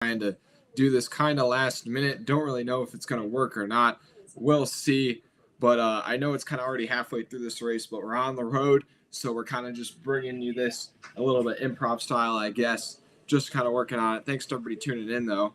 to do this kind of last minute. Don't really know if it's going to work or not. We'll see. But I know it's kind of already halfway through this race, but we're on the road. So we're kind of just bringing you this a little bit improv style, I guess. Just kind of working on it. Thanks to everybody tuning in, though.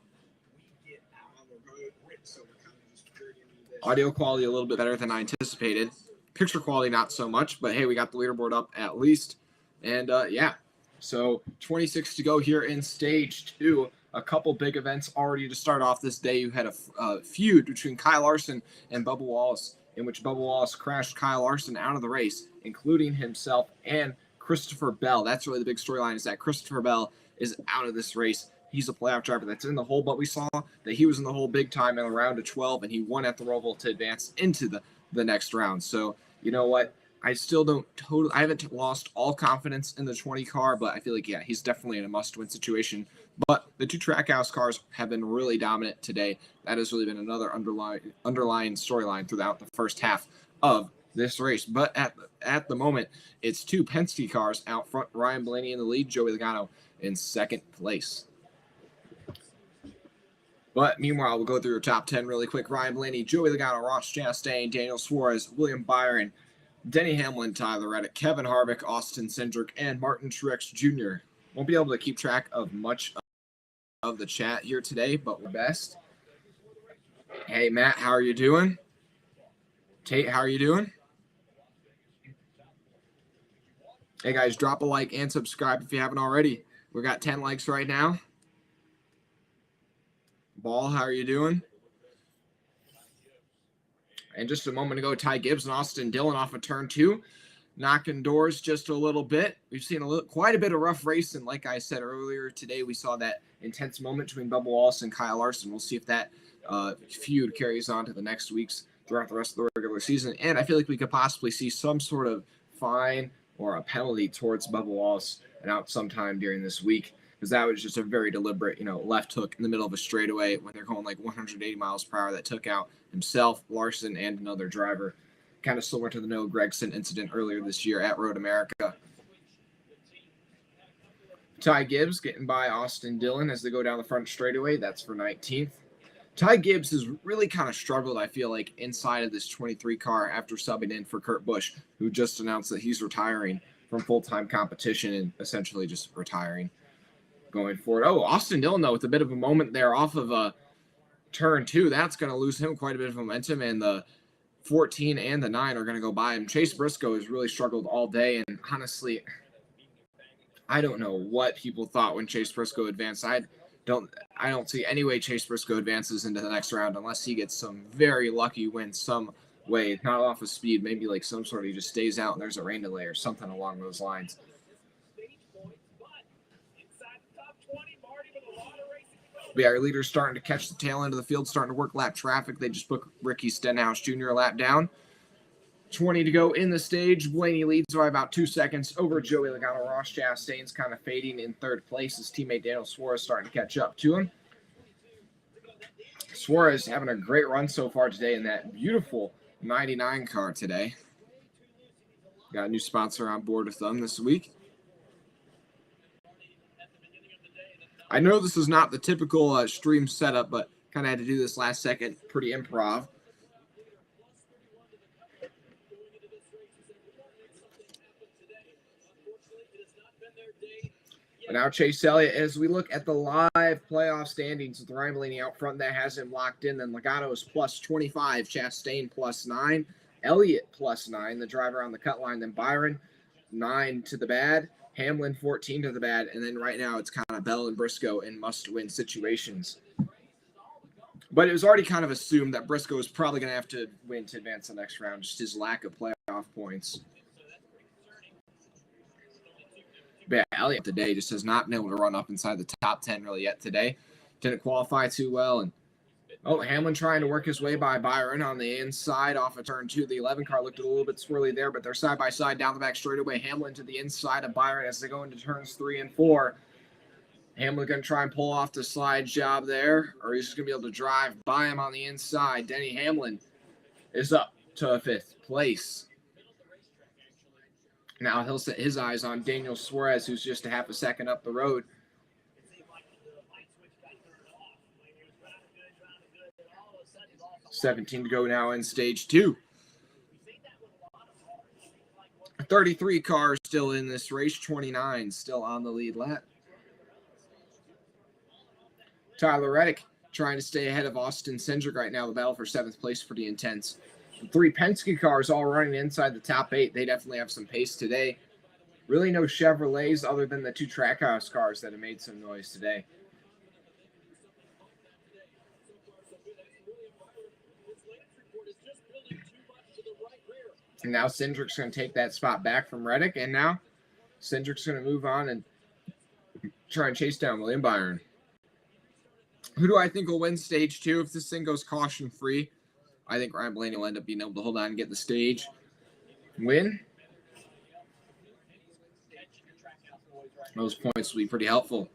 Audio quality a little bit better than I anticipated. Picture quality not so much, but hey, we got the leaderboard up at least. And yeah, so 26 to go here in stage 2. A couple big events already to start off this day. You had a feud between Kyle Larson and Bubba Wallace, in which Bubba Wallace crashed Kyle Larson out of the race, including himself and Christopher Bell. That's really the big storyline, is that Christopher Bell is out of this race. He's a playoff driver that's in the hole, but we saw that he was in the hole big time in a round of 12, and he won at the Roval to advance into the next round. So, you know what? I haven't lost all confidence in the 20 car, but I feel like, yeah, he's definitely in a must-win situation. But the two Trackhouse cars have been really dominant today. That has really been another underlying storyline throughout the first half of this race. But at the moment, it's two Penske cars out front. Ryan Blaney in the lead, Joey Logano in second place. But meanwhile, we'll go through your top 10 really quick. Ryan Blaney, Joey Logano, Ross Chastain, Daniel Suarez, William Byron, Denny Hamlin, Tyler Reddick, Kevin Harvick, Austin Cindric, and Martin Truex Jr. Won't be able to keep track of much of the chat here today, but we're best. Hey, Matt, how are you doing? Tate, how are you doing? Hey, guys, drop a like and subscribe if you haven't already. We got 10 likes right now. Ball, how are you doing? And just a moment ago, Ty Gibbs and Austin Dillon off of turn 2, knocking doors just a little bit. We've seen quite a bit of rough racing. Like I said earlier today, we saw that intense moment between Bubba Wallace and Kyle Larson. We'll see if that feud carries on to the next weeks throughout the rest of the regular season. And I feel like we could possibly see some sort of fine or a penalty towards Bubba Wallace and out sometime during this week, because that was just a very deliberate, left hook in the middle of a straightaway when they're going like 180 miles per hour that took out himself, Larson, and another driver. Kind of similar to the Noah Gragson incident earlier this year at Road America. Ty Gibbs getting by Austin Dillon as they go down the front straightaway. That's for 19th. Ty Gibbs has really kind of struggled, I feel like, inside of this 23 car after subbing in for Kurt Busch, who just announced that he's retiring from full-time competition and essentially just retiring going forward. Oh, Austin Dillon, though, with a bit of a moment there off of turn 2. That's going to lose him quite a bit of momentum, and the 14 and the 9 are going to go by him. Chase Briscoe has really struggled all day, and honestly, I don't know what people thought when Chase Briscoe advanced. I don't see any way Chase Briscoe advances into the next round unless he gets some very lucky win some way, not off of speed, maybe like some sort of, he just stays out and there's a rain delay or something along those lines. But yeah, our leader's starting to catch the tail end of the field, starting to work lap traffic. They just put Ricky Stenhouse Jr. a lap down. 20 to go in the stage. Blaney leads by about 2 seconds over Joey Logano. Ross Chastain's kind of fading in third place. His teammate Daniel Suarez starting to catch up to him. Suarez having a great run so far today in that beautiful 99 car today. Got a new sponsor on board with them this week. I know this is not the typical stream setup, but kind of had to do this last second. Pretty improv. But now Chase Elliott, as we look at the live playoff standings with Ryan Blaney out front, that has him locked in. Then Logano is plus 25, Chastain plus 9, Elliott plus 9, the driver on the cut line. Then Byron, 9 to the bad. Hamlin, 14 to the bad. And then right now it's kind of Bell and Briscoe in must-win situations. But it was already kind of assumed that Briscoe is probably going to have to win to advance the next round, just his lack of playoff points. But yeah, Elliott today just has not been able to run up inside the top 10 really yet today. Didn't qualify too well. And Hamlin trying to work his way by Byron on the inside off of turn 2. The 11 car looked a little bit swirly there, but they're side by side down the back straightaway. Hamlin to the inside of Byron as they go into turns 3 and 4. Hamlin going to try and pull off the slide job there, or he's just going to be able to drive by him on the inside. Denny Hamlin is up to 5th place. Now he'll set his eyes on Daniel Suarez, who's just a half a second up the road. 17 to go now in stage 2. 33 cars still in this race, 29 still on the lead lap. Tyler Reddick trying to stay ahead of Austin Cindric right now. The battle for 7th place pretty intense. The 3 Penske cars all running inside the top 8. They definitely have some pace today. Really no Chevrolets other than the 2 Trackhouse cars that have made some noise today. And now Cindric's going to take that spot back from Reddick. And now Cindric's going to move on and try and chase down William Byron. Who do I think will win stage 2 if this thing goes caution-free? I think Ryan Blaney will end up being able to hold on and get the stage win. Those points will be pretty helpful.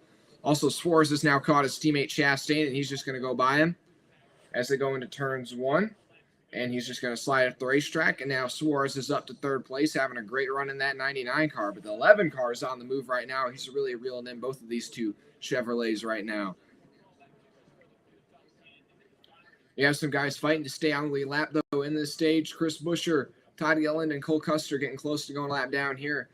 Also, Suarez has now caught his teammate Chastain, and he's just going to go by him as they go into turns 1. And he's just going to slide up the racetrack. And now Suarez is up to 3rd place, having a great run in that 99 car. But the 11 car is on the move right now. He's really reeling in both of these 2 Chevrolets right now. You have some guys fighting to stay on the lead lap, though, in this stage. Chris Buescher, Todd Gilliland, and Cole Custer getting close to going lap down here.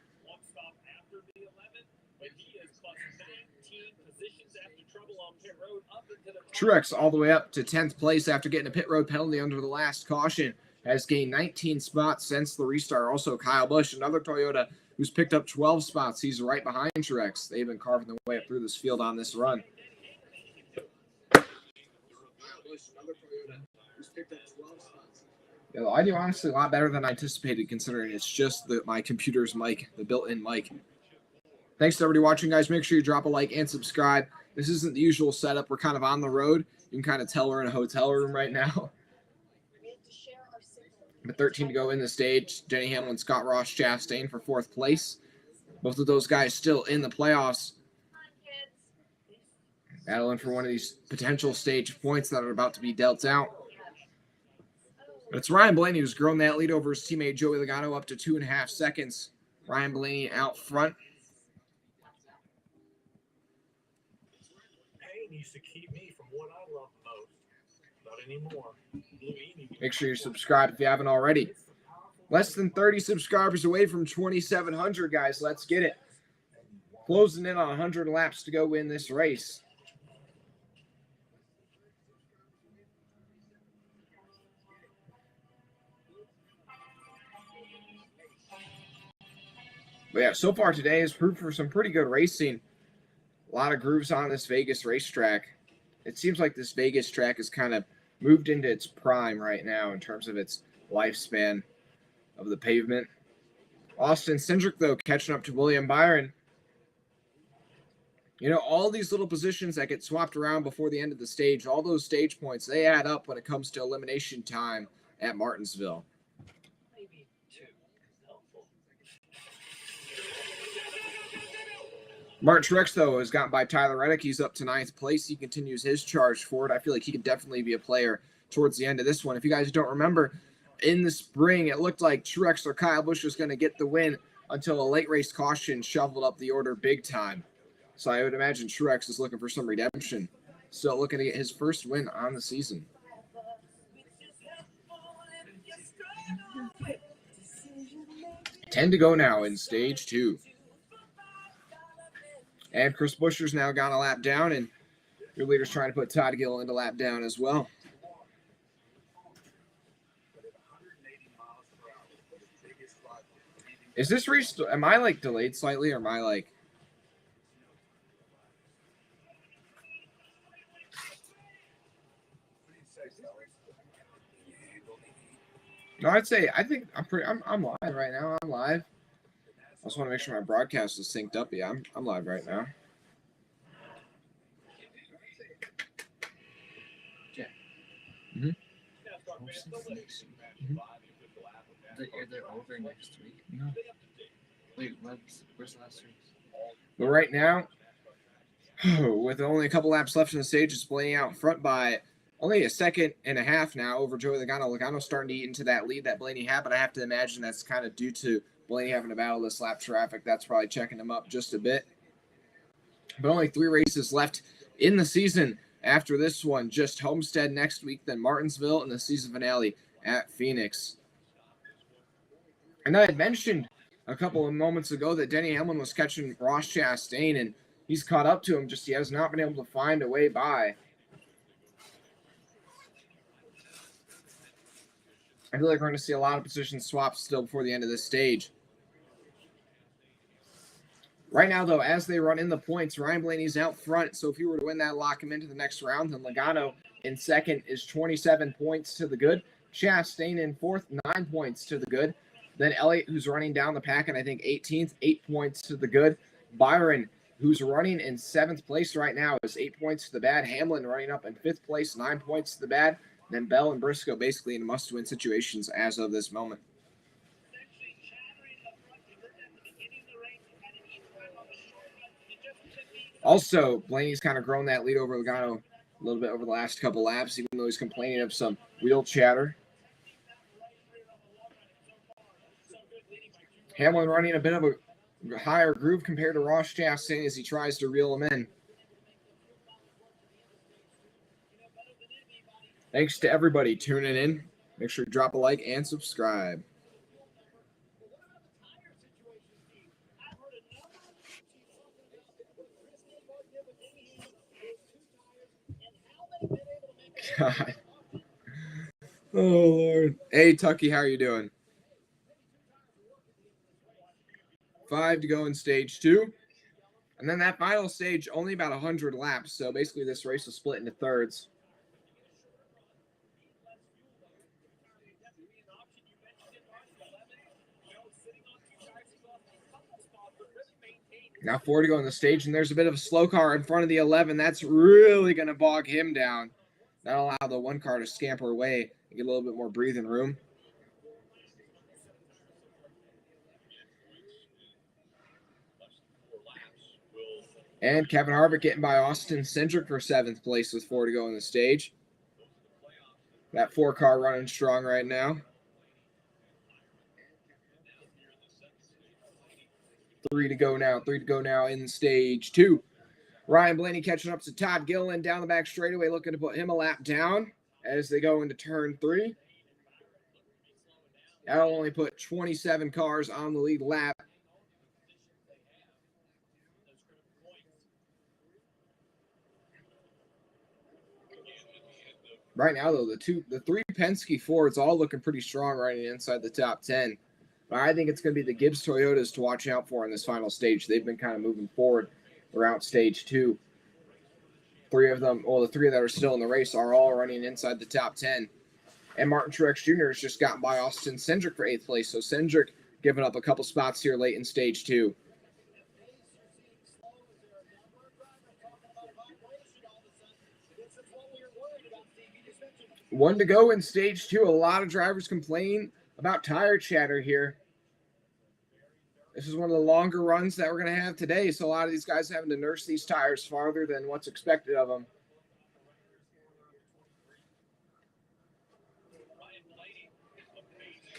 Truex all the way up to 10th place after getting a pit road penalty under the last caution. Has gained 19 spots since the restart. Also, Kyle Busch, another Toyota, who's picked up 12 spots. He's right behind Truex. They've been carving their way up through this field on this run. Yeah, the audio honestly a lot better than I anticipated, considering it's just my computer's mic, the built-in mic. Thanks to everybody watching, guys. Make sure you drop a like and subscribe. This isn't the usual setup. We're kind of on the road. You can kind of tell we're in a hotel room right now. But 13 to go in the stage. Denny Hamlin, Scott Ross, Chastain for 4th place. Both of those guys still in the playoffs. Battling for one of these potential stage points that are about to be dealt out. But it's Ryan Blaney who's grown that lead over his teammate Joey Logano up to 2.5 seconds. Ryan Blaney out front. Used to keep me from what I love most. Not anymore. Make sure you subscribe if you haven't already. Less than 30 subscribers away from 2,700, guys. Let's get it. Closing in on 100 laps to go win this race. But yeah, so far today has proved for some pretty good racing. A lot of grooves on this Vegas racetrack. It seems like this Vegas track has kind of moved into its prime right now in terms of its lifespan of the pavement. Austin Cindric, though, catching up to William Byron. You know, all these little positions that get swapped around before the end of the stage, all those stage points, they add up when it comes to elimination time at Martinsville. Martin Truex, though, has gotten by Tyler Reddick. He's up to 9th place. He continues his charge forward. I feel like he could definitely be a player towards the end of this one. If you guys don't remember, in the spring, it looked like Truex or Kyle Busch was going to get the win until a late race caution shoveled up the order big time. So I would imagine Truex is looking for some redemption. Still looking to get his first win on the season. $10 to go now in stage 2. And Chris Buescher's now got a lap down, and your leader's trying to put Todd Gill into lap down as well. Is this race, am I like delayed slightly, or am I like? No, I'd say, I think I'm live right now. I'm live. I just want to make sure my broadcast is synced up. Yeah, I'm live right now. Yeah. Mm-hmm. They're over next week. No. Wait, where's the last race? But right now, with only a couple laps left in the stage, it's Blaney out front by only a second and a half now over Joey Logano. Logano's starting to eat into that lead that Blaney had, but I have to imagine that's kind of due to Blaney having to battle this lap traffic. That's probably checking him up just a bit. But only 3 races left in the season After this one, just Homestead next week, then Martinsville, and the season finale at Phoenix. And I had mentioned a couple of moments ago that Denny Hamlin was catching Ross Chastain, and he's caught up to him, just he has not been able to find a way by. I feel like we're going to see a lot of position swaps still before the end of this stage. Right now, though, as they run in the points, Ryan Blaney's out front, so if he were to win that, lock him into the next round, then Logano in second is 27 points to the good. Chastain in fourth, 9 points to the good. Then Elliott, who's running down the pack, and I think 18th, 8 points to the good. Byron, who's running in 7th place right now, is 8 points to the bad. Hamlin running up in 5th place, 9 points to the bad. Then Bell and Briscoe basically in must-win situations as of this moment. Also, Blaney's kind of grown that lead over Logano a little bit over the last couple laps, even though he's complaining of some wheel chatter. Hamlin running a bit of a higher groove compared to Ross Chastain as he tries to reel him in. Thanks to everybody tuning in. Make sure to drop a like and subscribe. God. Oh, Lord. Hey, Tucky, how are you doing? 5 to go in stage 2. And then that final stage, only about 100 laps. So basically this race will split into thirds. Now 4 to go on the stage, and there's a bit of a slow car in front of the 11. That's really going to bog him down. That'll allow the 1 car to scamper away and get a little bit more breathing room. And Kevin Harvick getting by Austin Cindric for 7th place with 4 to go on the stage. That 4 car running strong right now. 3 to go now. 3 to go now in stage 2. Ryan Blaney catching up to Todd Gilliland down the back straightaway, looking to put him a lap down as they go into turn 3. That'll only put 27 cars on the lead lap. Right now, though, the 3 Penske Fords all looking pretty strong running inside the top 10. But I think it's going to be the Gibbs Toyotas to watch out for in this final stage. They've been kind of moving forward throughout stage 2. 3 of them, well, the 3 that are still in the race are all running inside the top 10. And Martin Truex Jr. has just gotten by Austin Cindric for 8th place. So Cindric giving up a couple spots here late in stage 2. 1 to go in stage 2. A lot of drivers complain about tire chatter here. This is one of the longer runs that we're going to have today, so a lot of these guys having to nurse these tires farther than what's expected of them.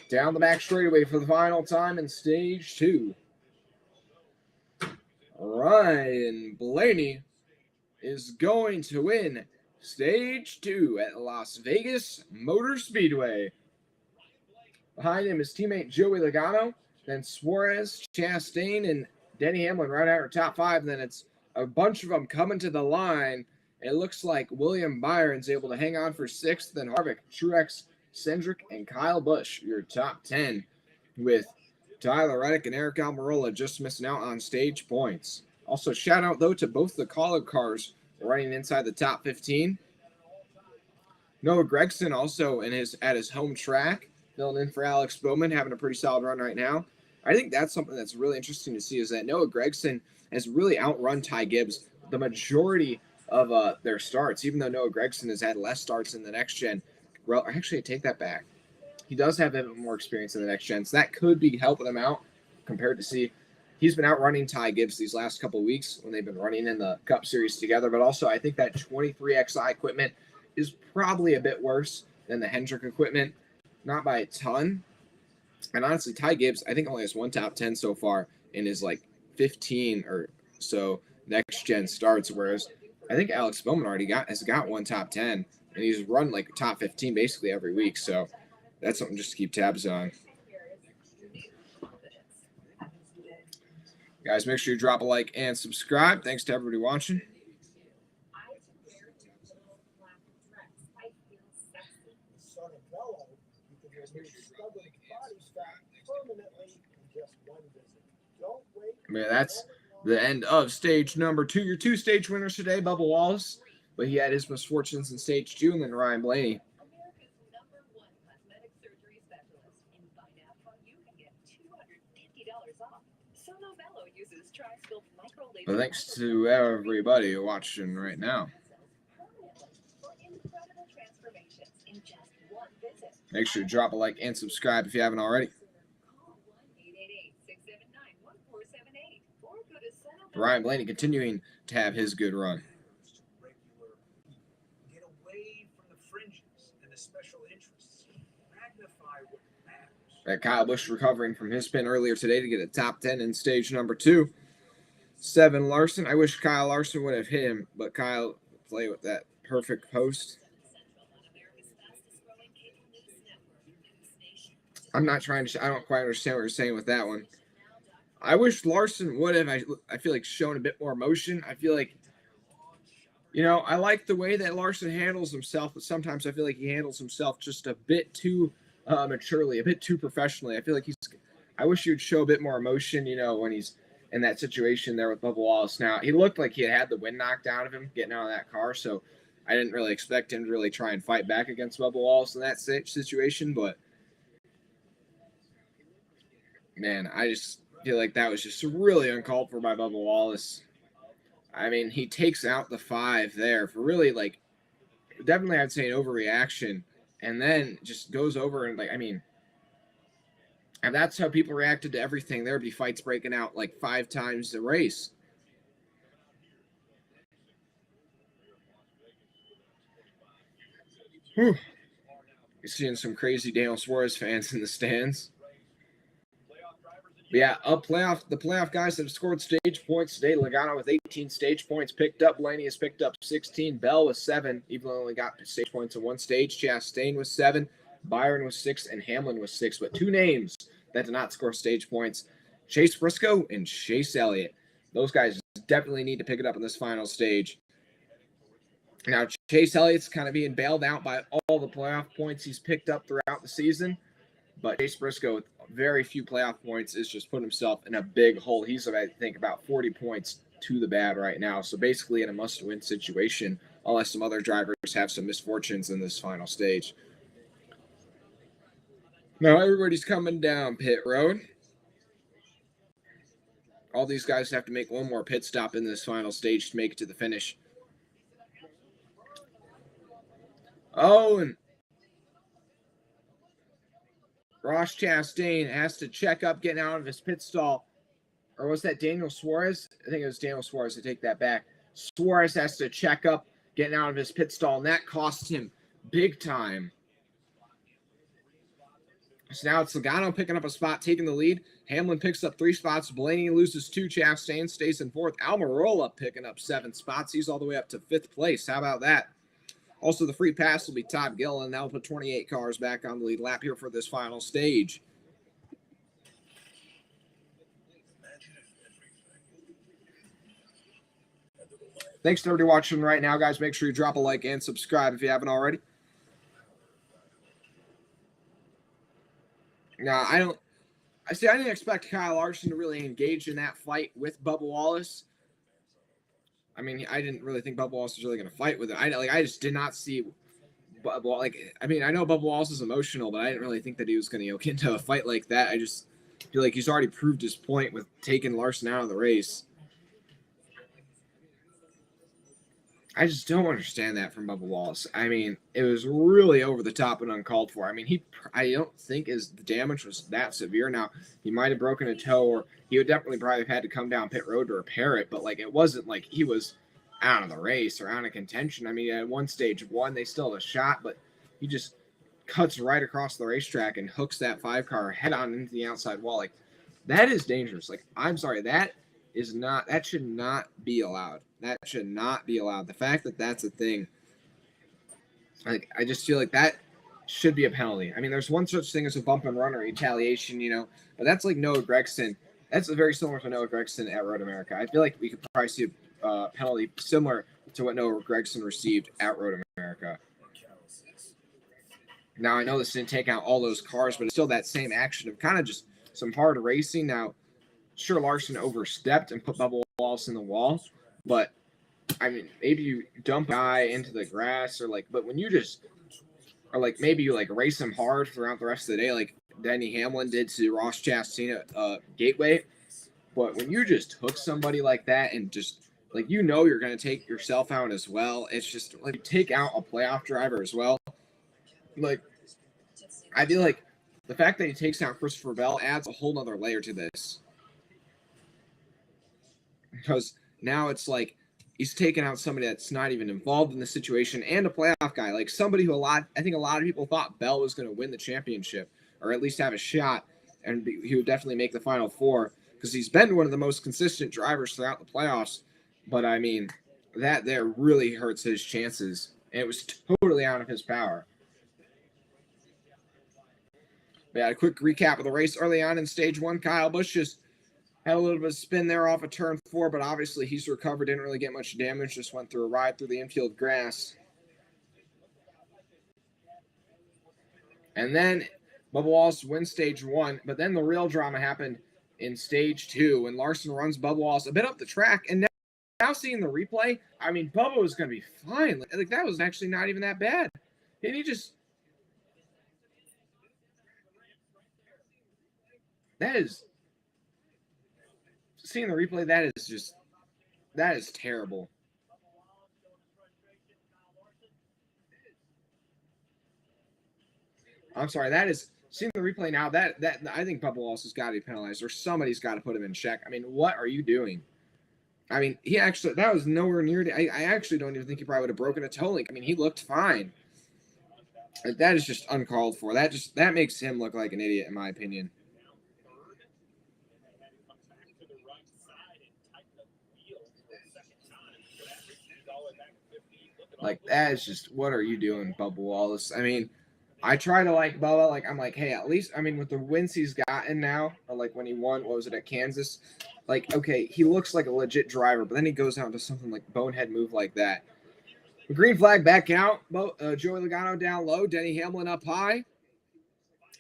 Down the back straightaway for the final time in stage 2. Ryan Blaney is going to win stage 2 at Las Vegas Motor Speedway. Behind him is teammate Joey Logano, then Suarez, Chastain, and Denny Hamlin right out of top 5. Then it's a bunch of them coming to the line. It looks like William Byron's able to hang on for 6th, then Harvick, Truex, Cindric, and Kyle Busch, your top 10, with Tyler Reddick and Eric Almirola just missing out on stage points. Also, shout out, though, to both the caller cars running inside the top 15. Noah Gragson also at his home track, filling in for Alex Bowman, having a pretty solid run right now. I think that's something that's really interesting to see, is that Noah Gragson has really outrun Ty Gibbs the majority of their starts, even though Noah Gragson has had less starts in the next gen. Well, actually, I take that back. He does have a bit more experience in the next gen, so that could be helping him out compared to see. He's been outrunning Ty Gibbs these last couple of weeks when they've been running in the Cup Series together, but also I think that 23XI equipment is probably a bit worse than the Hendrick equipment. Not by a ton. And honestly, Ty Gibbs, I think only has 1 top 10 so far in his 15 or so next gen starts, whereas I think Alex Bowman has got one top 10, and he's run like top 15 basically every week. So that's something just to keep tabs on. Guys, make sure you drop a like and subscribe. Thanks to everybody watching. Man, that's the end of stage number 2. Your 2 stage winners today, Bubba Wallace, but he had his misfortunes in stage 2, and then Ryan Blaney. But thanks to everybody watching right now. Make sure to drop a like and subscribe if you haven't already. Ryan Blaney continuing to have his good run. Get away from the fringes and the special interests. Magnify what matters. Kyle Busch recovering from his spin earlier today to get a top 10 in stage number 2. 7 Larson. I wish Kyle Larson would have hit him, but Kyle played with that perfect post. I'm not trying to. I don't quite understand what you're saying with that one. I wish Larson would have. I feel like shown a bit more emotion. I feel like, I like the way that Larson handles himself, but sometimes I feel like he handles himself just a bit too maturely, a bit too professionally. I feel like I wish he'd show a bit more emotion, when he's in that situation there with Bubba Wallace. Now, he looked like he had the wind knocked out of him getting out of that car, so I didn't really expect him to really try and fight back against Bubba Wallace in that situation, but man, I just feel like that was just really uncalled for by Bubba Wallace. I mean, he takes out the 5 there for really, definitely I'd say an overreaction, and then just goes over and, and that's how people reacted to everything. There'd be fights breaking out 5 times the race. Whew. You're seeing some crazy Daniel Suarez fans in the stands. But yeah, the playoff guys that have scored stage points today. Logano with 18 stage points picked up. Blaney has picked up 16. Bell with 7, even though only got stage points in 1 stage. Chastain with 7. Byron with 6, and Hamlin with 6. But 2 names that did not score stage points: Chase Briscoe and Chase Elliott. Those guys definitely need to pick it up in this final stage. Now, Chase Elliott's kind of being bailed out by all the playoff points he's picked up throughout the season. But Chase Briscoe, with very few playoff points, is just putting himself in a big hole. He's, I think, about 40 points to the bad right now. So basically in a must-win situation, unless some other drivers have some misfortunes in this final stage. Now everybody's coming down pit road. All these guys have to make one more pit stop in this final stage to make it to the finish. Oh, and Ross Chastain has to check up getting out of his pit stall. Or was that Daniel Suarez? I think it was Daniel Suarez. I take that back. Suarez has to check up getting out of his pit stall, and that cost him big time. So now it's Logano picking up a spot, taking the lead. Hamlin picks up 3 spots. Blaney loses 2. Chastain stays in 4th. Almirola picking up 7 spots. He's all the way up to 5th place. How about that? Also, the free pass will be Todd Gilliland. That'll put 28 cars back on the lead lap here for this final stage. Thanks to everybody watching right now, guys. Make sure you drop a like and subscribe if you haven't already. Now, I didn't expect Kyle Larson to really engage in that fight with Bubba Wallace. I mean, I didn't really think Bubba Wallace was really going to fight with it. I just did not see Bubba. I know Bubba Wallace is emotional, but I didn't really think that he was going to get into a fight like that. I just feel like he's already proved his point with taking Larson out of the race. I just don't understand that from Bubba Wallace. I mean, it was really over the top and uncalled for. I mean, I don't think the damage was that severe. Now, he might have broken a toe, or he would definitely probably have had to come down pit road to repair it, but it wasn't like he was out of the race or out of contention. I mean, at one stage 1, they still had a shot, but he just cuts right across the racetrack and hooks that 5 car head on into the outside wall. That is dangerous. I'm sorry, that that should not be allowed. That should not be allowed. The fact that that's a thing, like, I just feel like that should be a penalty. I mean, there's one such thing as a bump and run or retaliation, but that's like Noah Gragson. That's very similar to Noah Gragson at Road America. I feel like we could probably see a penalty similar to what Noah Gragson received at Road America. Now, I know this didn't take out all those cars, but it's still that same action of kind of just some hard racing. Now, sure, Larson overstepped and put Bubba Wallace in the wall, but I mean, maybe you dump a guy into the grass but when you just, maybe you race him hard throughout the rest of the day, like Denny Hamlin did to Ross Chastain at Gateway. But when you just hook somebody like that and just, you're going to take yourself out as well, it's just, take out a playoff driver as well. I feel like the fact that he takes out Christopher Bell adds a whole nother layer to this. Because now it's he's taking out somebody that's not even involved in the situation and a playoff guy. Somebody who I think a lot of people thought Bell was going to win the championship or at least have a shot, and he would definitely make the Final Four because he's been one of the most consistent drivers throughout the playoffs. But, I mean, that there really hurts his chances, and it was totally out of his power. But yeah, a quick recap of the race early on in stage one. Kyle Busch just had a little bit of spin there off of turn 4, but obviously he's recovered, didn't really get much damage, just went through a ride through the infield grass. And then Bubba Wallace wins stage 1, but then the real drama happened in stage 2 when Larson runs Bubba Wallace a bit up the track, and now seeing the replay, I mean, Bubba was going to be fine. That was actually not even that bad. And he just... Seeing the replay, that is terrible. I'm sorry, seeing the replay now, that I think Bubba Wallace has got to be penalized, or somebody's got to put him in check. I mean, what are you doing? I mean, that was nowhere near I actually don't even think he probably would have broken a toe link. I mean, he looked fine. That is just uncalled for. That makes him look like an idiot, in my opinion. That is just, what are you doing, Bubba Wallace? I mean, I try to like Bubba. I'm hey, at least, I mean, with the wins he's gotten now, or when he won, what was it, at Kansas? Okay, he looks like a legit driver, but then he goes out to something bonehead move like that. The green flag back out. Joey Logano down low. Denny Hamlin up high.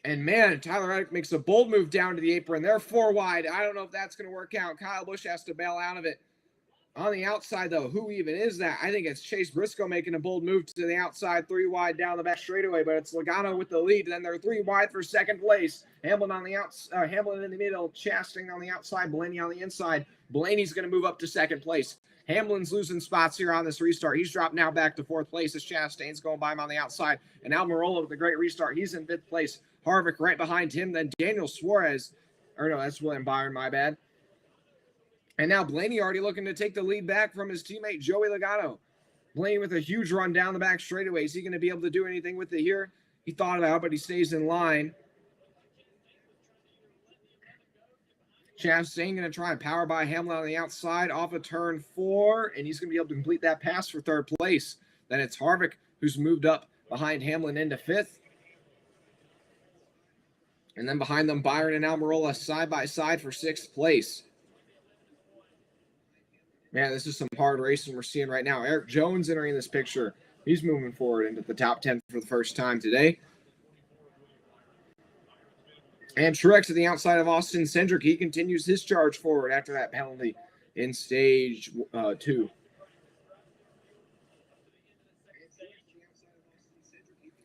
And, man, Tyler Reddick makes a bold move down to the apron. They're 4 wide. I don't know if that's going to work out. Kyle Busch has to bail out of it. On the outside, though, who even is that? I think it's Chase Briscoe making a bold move to the outside, 3 wide down the back straightaway, but it's Logano with the lead. And then they're 3 wide for second place. Hamlin on the outside, Hamlin in the middle, Chastain on the outside, Blaney on the inside. Blaney's going to move up to second place. Hamlin's losing spots here on this restart. He's dropped now back to 4th place as Chastain's going by him on the outside. And Almirola with a great restart. He's in 5th place. Harvick right behind him. Then Daniel Suarez. Or no, that's William Byron, my bad. And now Blaney already looking to take the lead back from his teammate Joey Logano. Blaney with a huge run down the back straightaway. Is he going to be able to do anything with it here? He thought about it, but he stays in line. Chastain going to try and power by Hamlin on the outside off of turn 4, and he's going to be able to complete that pass for 3rd place. Then it's Harvick who's moved up behind Hamlin into 5th. And then behind them, Byron and Almirola side by side for 6th place. Man, this is some hard racing we're seeing right now. Eric Jones entering this picture. He's moving forward into the top 10 for the first time today. And Truex to the outside of Austin Cindric. He continues his charge forward after that penalty in stage 2.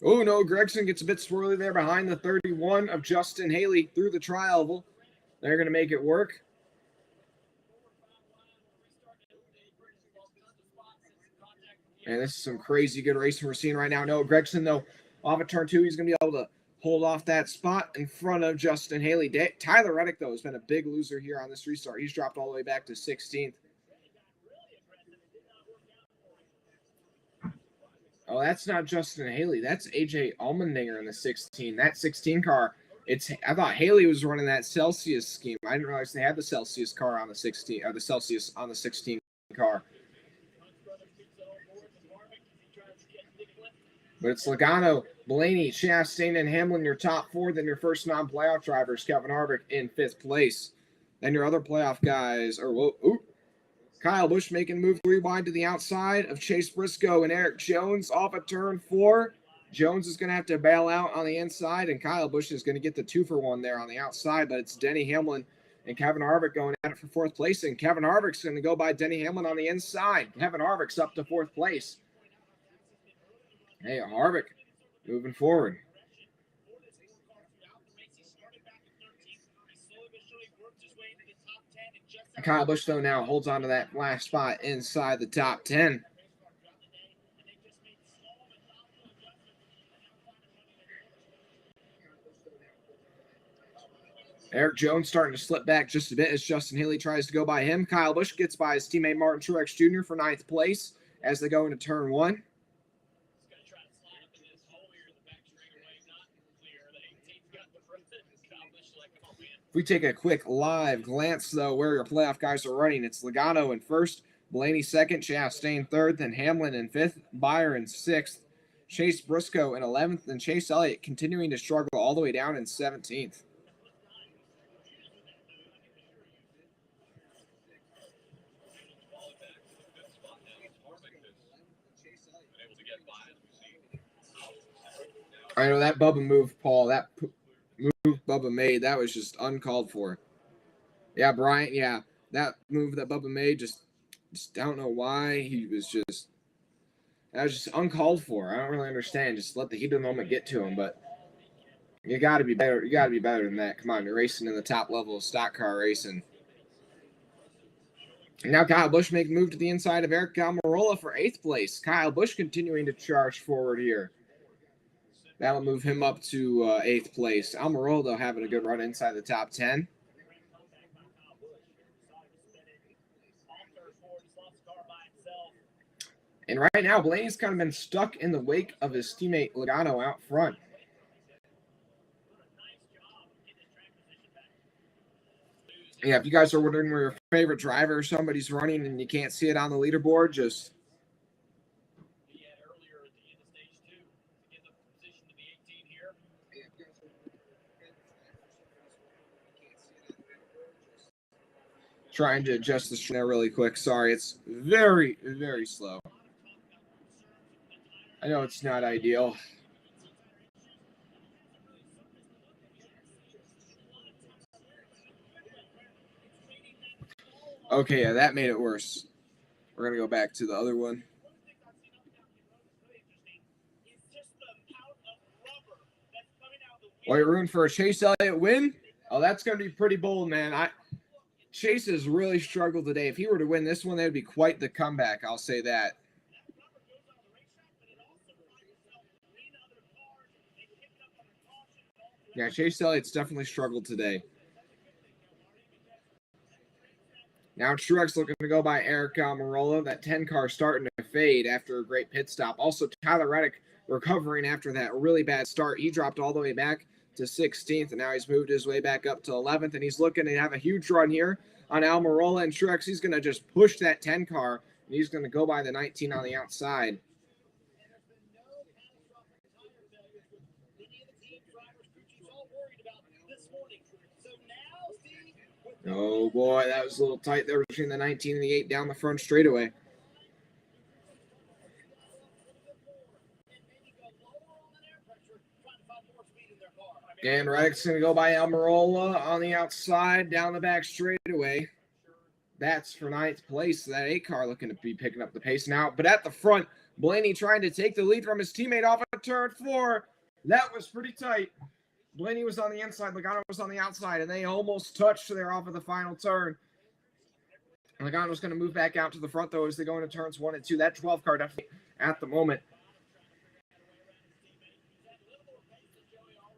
Oh, no, Gragson gets a bit swirly there behind the 31 of Justin Haley through the tri-oval. They're going to make it work. And this is some crazy good racing we're seeing right now. Noah Gragson, though, off of turn 2, he's going to be able to hold off that spot in front of Justin Haley. Tyler Reddick, though, has been a big loser here on this restart. He's dropped all the way back to 16th. Oh, that's not Justin Haley. That's AJ Allmendinger in the 16. That 16 car I thought Haley was running that Celsius scheme. I didn't realize they had the Celsius car on the 16, or the Celsius on the 16 car. But it's Logano, Blaney, Chastain, and Hamlin, your top four. Then your first non-playoff drivers, Kevin Harvick in 5th place. Then your other playoff guys Kyle Busch making a move 3 wide to the outside of Chase Briscoe and Eric Jones off of turn 4. Jones is going to have to bail out on the inside, and Kyle Busch is going to get the 2-for-1 there on the outside. But it's Denny Hamlin and Kevin Harvick going at it for 4th place, and Kevin Harvick's going to go by Denny Hamlin on the inside. Kevin Harvick's up to 4th place. Hey, Harvick moving forward. Kyle Busch, though, now holds on to that last spot inside the top 10. Eric Jones starting to slip back just a bit as Justin Haley tries to go by him. Kyle Busch gets by his teammate Martin Truex Jr. for 9th place as they go into turn 1. If we take a quick live glance, though, where your playoff guys are running, it's Logano in 1st, Blaney 2nd, Chastain 3rd, then Hamlin in 5th, Byer in 6th, Chase Briscoe in 11th, and Chase Elliott continuing to struggle all the way down in 17th. I know that Bubba move, Paul, that move Bubba made, that was just uncalled for. Yeah, Brian, yeah, that move that Bubba made, just don't know why. That was just uncalled for. I don't really understand. Just let the heat of the moment get to him, but you got to be better. You got to be better than that. Come on, you're racing in the top level of stock car racing. And now Kyle Busch making a move to the inside of Eric Almirola for 8th place. Kyle Busch continuing to charge forward here. That'll move him up to 8th place. Almirola, though, having a good run inside the top 10. And right now, Blaney's kind of been stuck in the wake of his teammate Logano out front. Yeah, if you guys are wondering where your favorite driver or somebody's running and you can't see it on the leaderboard, just trying to adjust the screen there really quick. Sorry, it's very, very slow. I know it's not ideal. Okay, yeah, that made it worse. We're going to go back to the other one. Well, you're rooting for a Chase Elliott win? Oh, that's going to be pretty bold, man. Chase has really struggled today. If he were to win this one, that would be quite the comeback. I'll say that. Yeah, Chase Elliott's definitely struggled today. Now Truex looking to go by Eric Almirola. That 10 car starting to fade after a great pit stop. Also, Tyler Reddick recovering after that really bad start. He dropped all the way back to 16th, and now he's moved his way back up to 11th, and he's looking to have a huge run here on Almirola and Truex. He's going to just push that 10 car, and he's going to go by the 19 on the outside. Oh, boy, that was a little tight there between the 19 and the 8 down the front straightaway. And Reddick's going to go by Almirola on the outside, down the back straightaway. That's for 9th place. That 8 car looking to be picking up the pace now. But at the front, Blaney trying to take the lead from his teammate off of turn 4. That was pretty tight. Blaney was on the inside, Logano was on the outside, and they almost touched there off of the final turn. Logano's going to move back out to the front, though, as they go into turns 1 and 2. That 12 car definitely at the moment.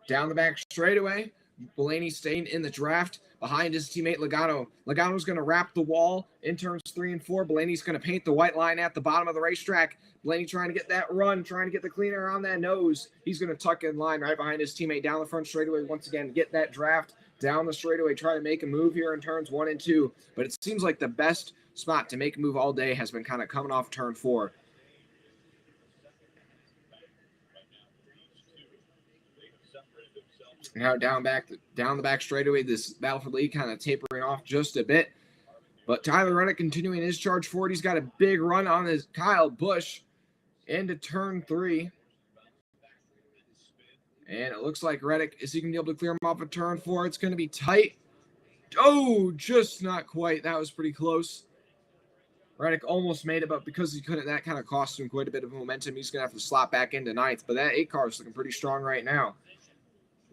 Down the back straightaway, Blaney staying in the draft. behind his teammate Logano. Logano's going to wrap the wall in turns 3 and 4. Blaney's going to paint the white line at the bottom of the racetrack. Blaney trying to get that run, trying to get the clean air on that nose. He's going to tuck in line right behind his teammate down the front straightaway once again, get that draft down the straightaway, try to make a move here in turns 1 and 2. But it seems like the best spot to make a move all day has been kind of coming off turn 4. Now down the back straightaway, this battle for the lead kind of tapering off just a bit. But Tyler Reddick continuing his charge forward. He's got a big run on his Kyle Busch into turn 3. And it looks like Reddick, is he going to be able to clear him off of turn 4? It's going to be tight. Oh, just not quite. That was pretty close. Reddick almost made it, but because he couldn't, that kind of cost him quite a bit of momentum. He's going to have to slot back into 9th. But that 8 car is looking pretty strong right now.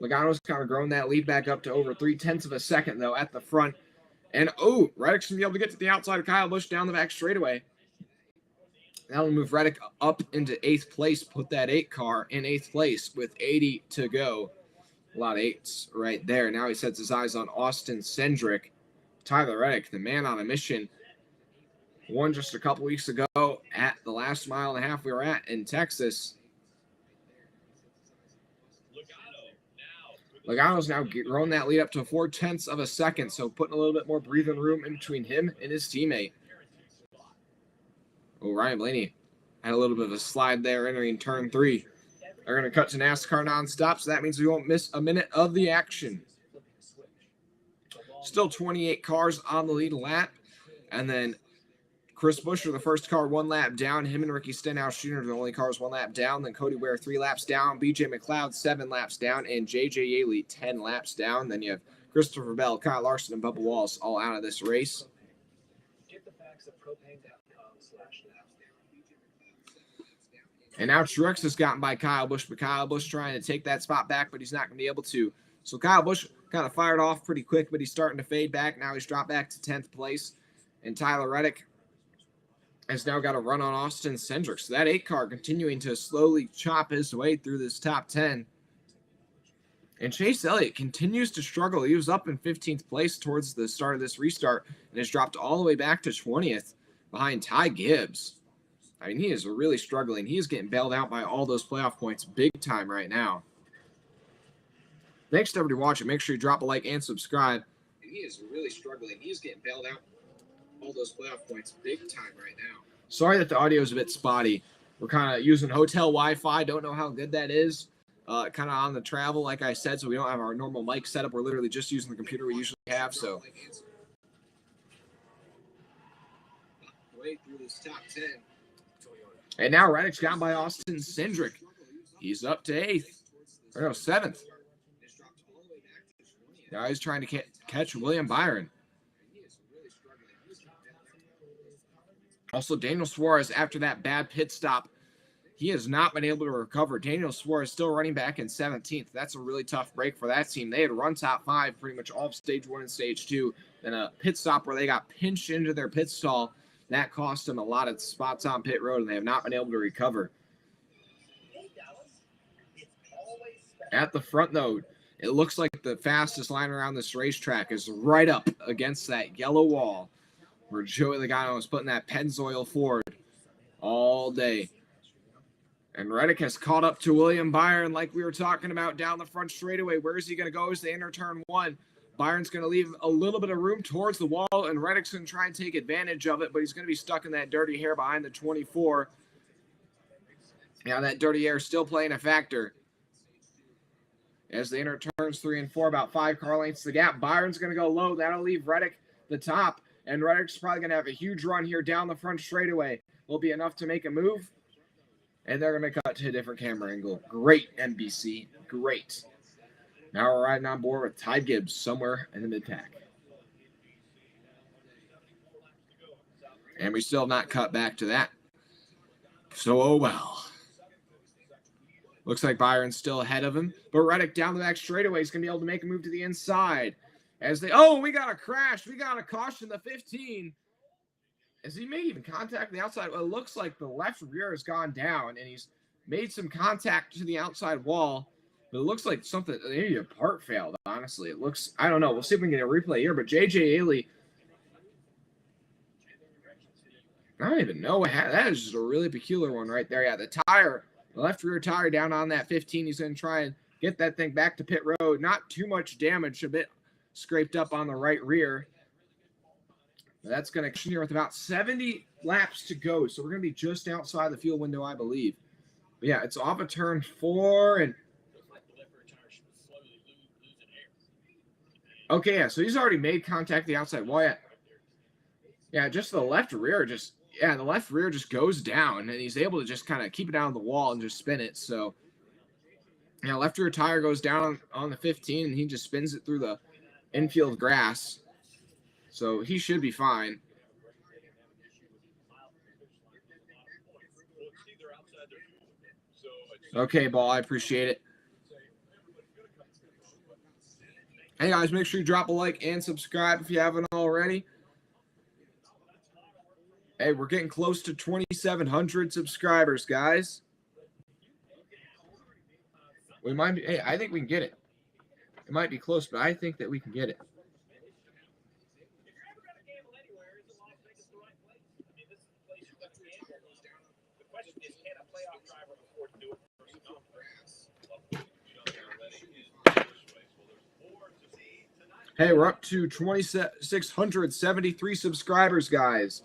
Logano's kind of grown that lead back up to over 0.3 of a second, though, at the front. And, oh, Reddick's going to be able to get to the outside of Kyle Busch down the back straightaway. That'll move Reddick up into 8th place, put that 8 car in 8th place with 80 to go. A lot of 8s right there. Now he sets his eyes on Austin Cindric. Tyler Reddick, the man on a mission, won just a couple weeks ago at the last mile and a half we were at in Texas. Logano's now grown that lead up to 0.4 of a second, so putting a little bit more breathing room in between him and his teammate. Oh, Ryan Blaney had a little bit of a slide there entering turn 3. They're going to cut to NASCAR nonstop, so that means we won't miss a minute of the action. Still 28 cars on the lead lap, and then Chris Buescher, the first car, 1 lap down. Him and Ricky Stenhouse Jr. the only cars 1 lap down. Then Cody Ware 3 laps down. BJ McLeod 7 laps down. And JJ Yaley 10 laps down. Then you have Christopher Bell, Kyle Larson, and Bubba Wallace all out of this race. And now Truex has gotten by Kyle Busch, but Kyle Busch trying to take that spot back, but he's not going to be able to. So Kyle Busch kind of fired off pretty quick, but he's starting to fade back. Now he's dropped back to 10th place. And Tyler Reddick has now got a run on Austin Cindric. So that 8 car continuing to slowly chop his way through this top 10. And Chase Elliott continues to struggle. He was up in 15th place towards the start of this restart and has dropped all the way back to 20th behind Ty Gibbs. I mean, he is really struggling. He is getting bailed out by all those playoff points big time right now. Thanks to everybody watching. Make sure you drop a like and subscribe. And he is really struggling. He is getting bailed out all those playoff points big time right now. Sorry that the audio is a bit spotty. We're kind of using hotel Wi-Fi. Don't know how good that is. Kind of on the travel, like I said, so we don't have our normal mic setup. We're literally just using the computer we usually have. So, way through this top 10. And now Reddick's got by Austin Cindric. He's up to 8th. Or no, 7th. Now he's trying to catch William Byron. Also, Daniel Suarez, after that bad pit stop, he has not been able to recover. Daniel Suarez still running back in 17th. That's a really tough break for that team. They had run top 5 pretty much all of stage 1 and stage 2. Then a pit stop where they got pinched into their pit stall. That cost them a lot of spots on pit road, and they have not been able to recover. At the front, though, it looks like the fastest line around this racetrack is right up against that yellow wall where Joey Logano was putting that Pennzoil Ford all day. And Reddick has caught up to William Byron like we were talking about down the front straightaway. Where is he going to go as they enter turn 1? Byron's going to leave a little bit of room towards the wall, and Reddick's going to try and take advantage of it, but he's going to be stuck in that dirty hair behind the 24. Now that dirty hair is still playing a factor. As they enter turns 3 and 4, about 5 car lengths the gap. Byron's going to go low. That'll leave Reddick the top, and Reddick's probably going to have a huge run here down the front straightaway. Will be enough to make a move, and they're going to cut to a different camera angle. Great, NBC. Great. Now we're riding on board with Ty Gibbs somewhere in the mid-pack. And we still have not cut back to that. So, oh well. Looks like Byron's still ahead of him. But Reddick down the back straightaway is going to be able to make a move to the inside. As they, oh, we got a crash. We got a caution, the 15. As he may even contact the outside. Well, it looks like the left rear has gone down. And he's made some contact to the outside wall. But it looks like something, maybe a part failed, honestly. It looks, I don't know. We'll see if we can get a replay here. But J.J. Haley, I don't even know what happened. That is just a really peculiar one right there. Yeah, the tire, the left rear tire down on that 15. He's going to try and get that thing back to pit road. Not too much damage, a bit scraped up on the right rear. But that's going to here with about 70 laps to go. So we're going to be just outside the fuel window, I believe. But yeah, it's off of turn 4 and okay, yeah, so he's already made contact the outside wall. Yeah, just the left rear the left rear just goes down, and he's able to just kind of keep it down on the wall and just spin it. So, yeah, left rear tire goes down on the 15, and he just spins it through the infield grass. So he should be fine. Okay, Ball, I appreciate it. Hey, guys, make sure you drop a like and subscribe if you haven't already. Hey, we're getting close to 2,700 subscribers, guys. We might be, hey, I think we can get it. It might be close, but I think that we can get it. Hey, we're up to 2,673 subscribers, guys.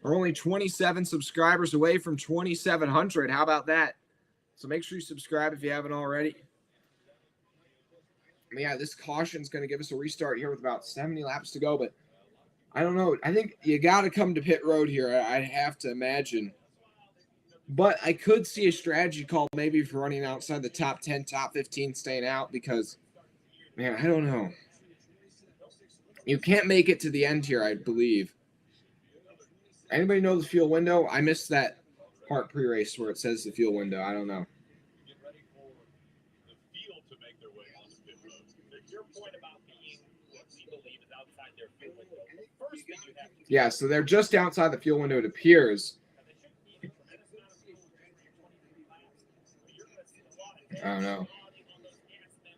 We're only 27 subscribers away from 2,700. How about that? So make sure you subscribe if you haven't already. Yeah, this caution is going to give us a restart here with about 70 laps to go, but I don't know. I think you got to come to pit road here, I'd have to imagine. But I could see a strategy call maybe for running outside the top 10, top 15, staying out because, man, I don't know. You can't make it to the end here, I believe. Anybody know the fuel window? I missed that part pre-race where it says the fuel window. I don't know. Yeah, so they're just outside the fuel window, it appears. I don't know.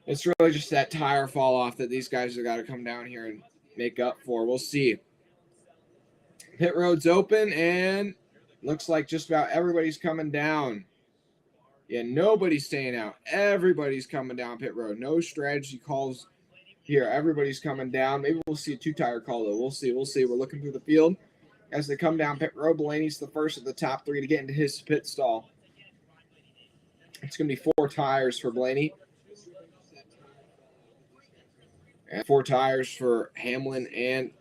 It's really just that tire fall off that these guys have got to come down here and make up for. We'll see. Pit road's open, and looks like just about everybody's coming down. Yeah, nobody's staying out. Everybody's coming down pit road. No strategy calls here. Everybody's coming down. Maybe we'll see a two-tire call, though. We'll see. We'll see. We're looking through the field as they come down pit road. Blaney's the first of the top 3 to get into his pit stall. It's going to be 4 tires for Blaney. And 4 tires for Hamlin and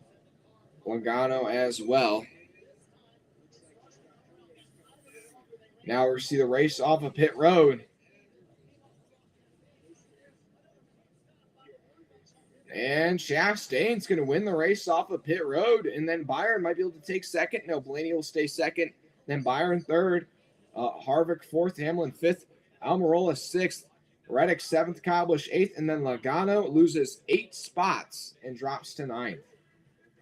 Logano as well. Now we see the race off of pit road. And Chastain's going to win the race off of pit road. And then Byron might be able to take second. No, Blaney will stay second. Then Byron third. Harvick fourth. Hamlin fifth. Almirola 6th, Reddick 7th, Kyle Busch 8th, and then Logano loses 8 spots and drops to 9th.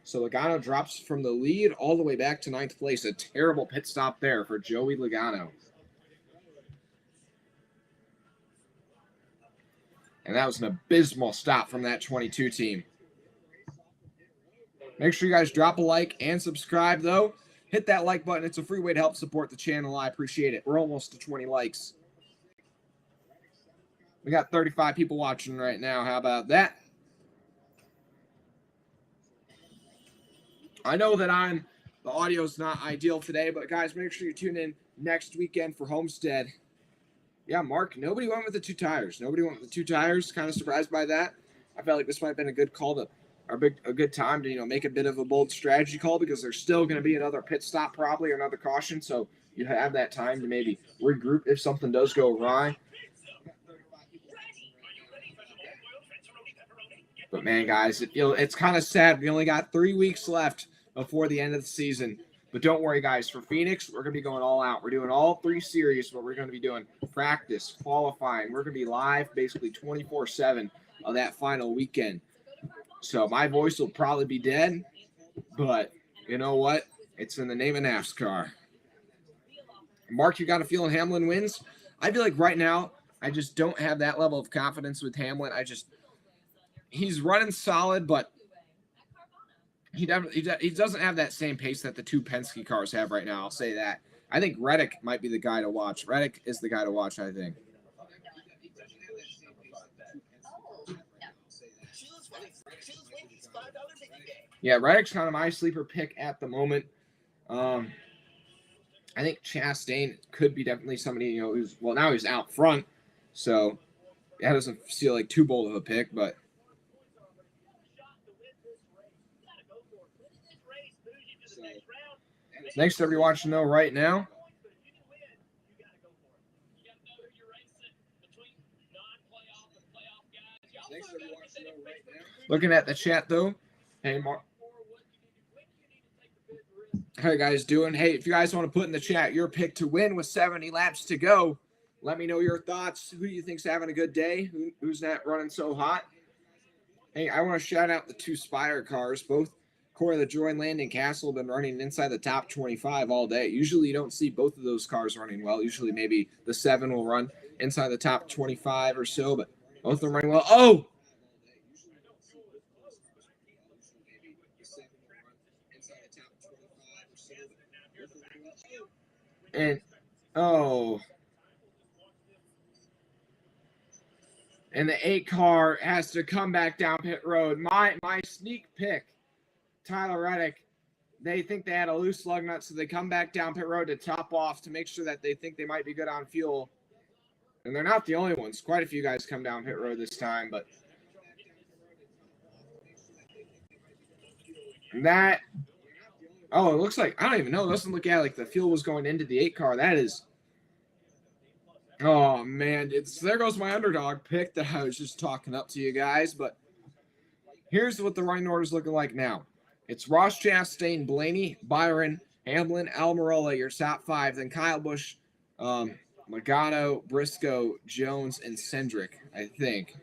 So Logano drops from the lead all the way back to 9th place. A terrible pit stop there for Joey Logano. And that was an abysmal stop from that 22 team. Make sure you guys drop a like and subscribe, though. Hit that like button. It's a free way to help support the channel. I appreciate it. We're almost to 20 likes. We got 35 people watching right now. How about that? I know that the audio's not ideal today, but guys, make sure you tune in next weekend for Homestead. Yeah, Mark, nobody went with the 2 tires. Nobody went with the 2 tires. Kind of surprised by that. I felt like this might have been a good call a good time to, make a bit of a bold strategy call because there's still going to be another pit stop probably or another caution. So you have that time to maybe regroup if something does go awry. But, man, guys, it's kind of sad. We only got 3 weeks left before the end of the season. But don't worry, guys. For Phoenix, we're going to be going all out. We're doing all 3 series, but we're going to be doing practice, qualifying. We're going to be live basically 24/7 of that final weekend. So my voice will probably be dead, but you know what? It's in the name of NASCAR. Mark, you got a feeling Hamlin wins? I feel like right now I just don't have that level of confidence with Hamlin. He's running solid, but he doesn't have that same pace that the two Penske cars have right now. I'll say that. I think Reddick might be the guy to watch. Reddick is the guy to watch, I think. Yeah, Reddick's kind of my sleeper pick at the moment. I think Chastain could be definitely somebody, who's, well, now he's out front, so that doesn't feel like too bold of a pick, but next up, you want to know right now. Looking at the chat, though. Hey, Mark. How you guys doing? Hey, if you guys want to put in the chat your pick to win with 70 laps to go, let me know your thoughts. Who do you think's having a good day? Who's not running so hot? Hey, I want to shout out the two Spire cars. Both Corey LaJoie and Landon Castle have been running inside the top 25 all day. Usually you don't see both of those cars running well. Usually maybe the 7 will run inside the top 25 or so, but both of them running well. Oh! And and the 8 car has to come back down pit road. My sneak pick, Tyler Reddick, they think they had a loose lug nut, so they come back down pit road to top off to make sure that they think they might be good on fuel. And they're not the only ones. Quite a few guys come down pit road this time, but that, it looks like, I don't even know. It doesn't look like the fuel was going into the 8 car. That is, oh man, there goes my underdog pick that I was just talking up to you guys. But here's what the running order is looking like now. It's Ross Chastain, Blaney, Byron, Hamlin, Almirola, your top 5. Then Kyle Busch, Logano, Briscoe, Jones, and Cindric, I think.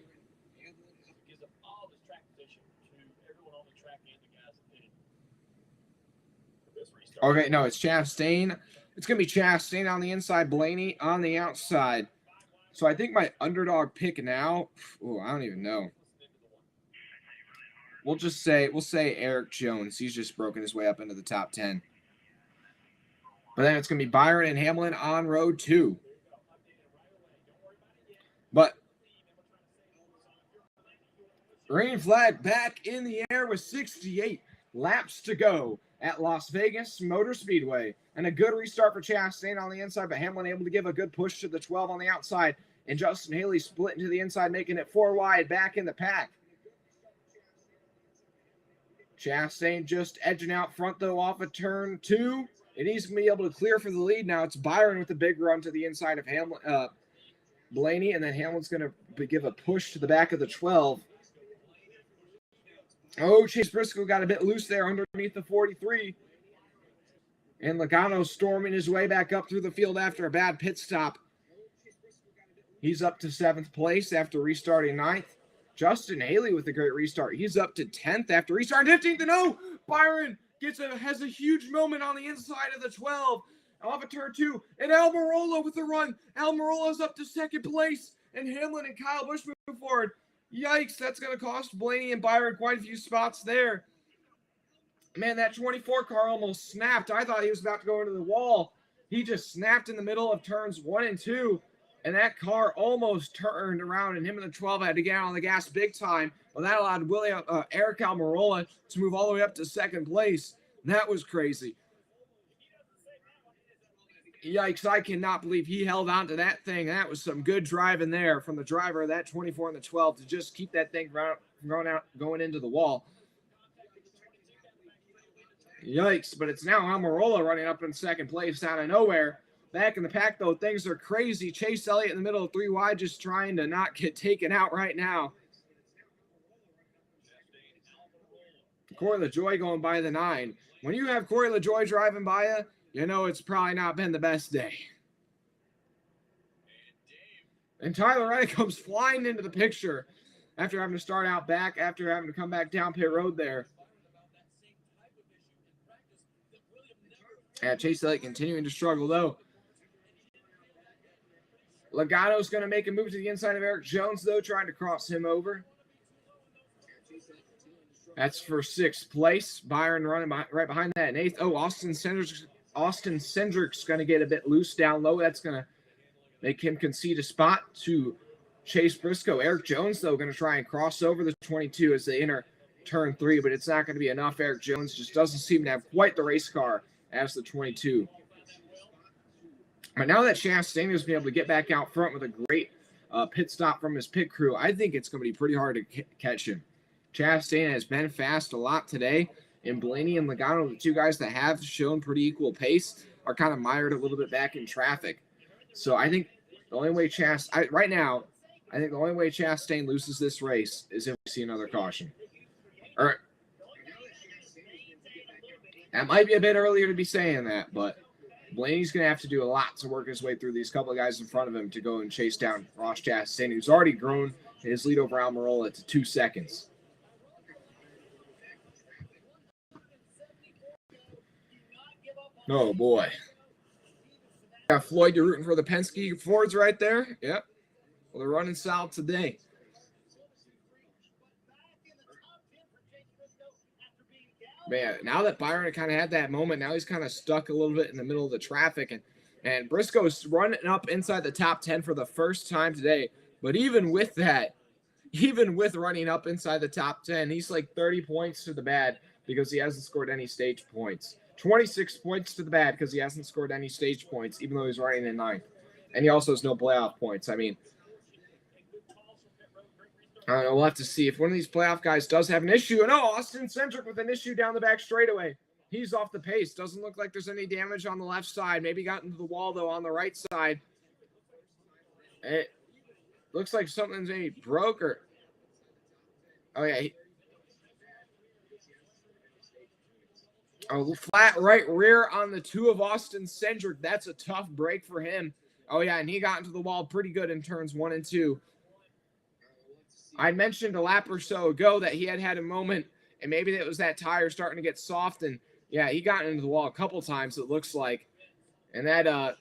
Okay, no, it's Chastain. It's going to be Chastain on the inside, Blaney on the outside. So I think my underdog pick now, I don't even know. We'll say Eric Jones. He's just broken his way up into the top 10. But then it's going to be Byron and Hamlin on road 2. But green flag back in the air with 68 laps to go at Las Vegas Motor Speedway. And a good restart for Chastain on the inside, but Hamlin able to give a good push to the 12 on the outside. And Justin Haley split into the inside, making it 4 wide back in the pack. Chastain just edging out front, though, off of turn 2. And he's going to be able to clear for the lead now. It's Byron with a big run to the inside of Blaney, and then Hamlin's going to give a push to the back of the 12. Oh, Chase Briscoe got a bit loose there underneath the 43. And Logano storming his way back up through the field after a bad pit stop. He's up to 7th place after restarting 9th. Justin Haley with a great restart. He's up to 10th after restarting 15th. And Byron has a huge moment on the inside of the 12. Off of turn 2. And Almirola with the run. Almirola's up to 2nd place. And Hamlin and Kyle Busch move forward. Yikes, that's going to cost Blaney and Byron quite a few spots there. Man, that 24 car almost snapped. I thought he was about to go into the wall. He just snapped in the middle of turns 1 and 2. And that car almost turned around, and him and the 12 had to get on the gas big time. Well, that allowed Eric Almirola to move all the way up to 2nd place. That was crazy. Yikes, I cannot believe he held on to that thing. That was some good driving there from the driver of that 24 and the 12 to just keep that thing going into the wall. Yikes, but it's now Almirola running up in 2nd place out of nowhere. Back in the pack, though, things are crazy. Chase Elliott in the middle of 3 wide just trying to not get taken out right now. Corey LaJoie going by the 9. When you have Corey LaJoie driving by you, you know it's probably not been the best day. And Tyler Reddick comes flying into the picture after having to start out back, after having to come back down pit road there. Chase Elliott continuing to struggle, though. Logano's going to make a move to the inside of Eric Jones, though, trying to cross him over. That's for 6th place. Byron running right behind that in 8th. Oh, Austin Cendric's going to get a bit loose down low. That's going to make him concede a spot to Chase Briscoe. Eric Jones, though, going to try and cross over the 22 as they enter turn 3, but it's not going to be enough. Eric Jones just doesn't seem to have quite the race car as the 22. But now that Chastain is going to be able to get back out front with a great pit stop from his pit crew, I think it's going to be pretty hard to catch him. Chastain has been fast a lot today, and Blaney and Logano, the two guys that have shown pretty equal pace, are kind of mired a little bit back in traffic. So I think the only way right now, I think the only way Chastain loses this race is if we see another caution. That might be a bit earlier to be saying that, but Blaney's going to have to do a lot to work his way through these couple of guys in front of him to go and chase down Ross Chastain, who's already grown his lead over Almirola to 2 seconds. Oh, boy. Got Floyd, you're rooting for the Penske Fords right there. Yep. Well, they're running south today. Man, now that Byron kind of had that moment, now he's kind of stuck a little bit in the middle of the traffic. And Briscoe's running up inside the top 10 for the first time today. But even with that, even with running up inside the top 10, he's like 30 points to the bad because he hasn't scored any stage points. 26 points to the bad because he hasn't scored any stage points, even though he's running in 9th. And he also has no playoff points. I mean, I don't know. We'll have to see if one of these playoff guys does have an issue. And Austin Cendric with an issue down the back straightaway. He's off the pace. Doesn't look like there's any damage on the left side. Maybe got into the wall, though, on the right side. It looks like something's maybe broke or... Oh, yeah. Flat right rear on the 2 of Austin Cendric. That's a tough break for him. Oh, yeah, and he got into the wall pretty good in turns 1 and 2. I mentioned a lap or so ago that he had a moment, and maybe it was that tire starting to get soft, and yeah, he got into the wall a couple times, it looks like, and that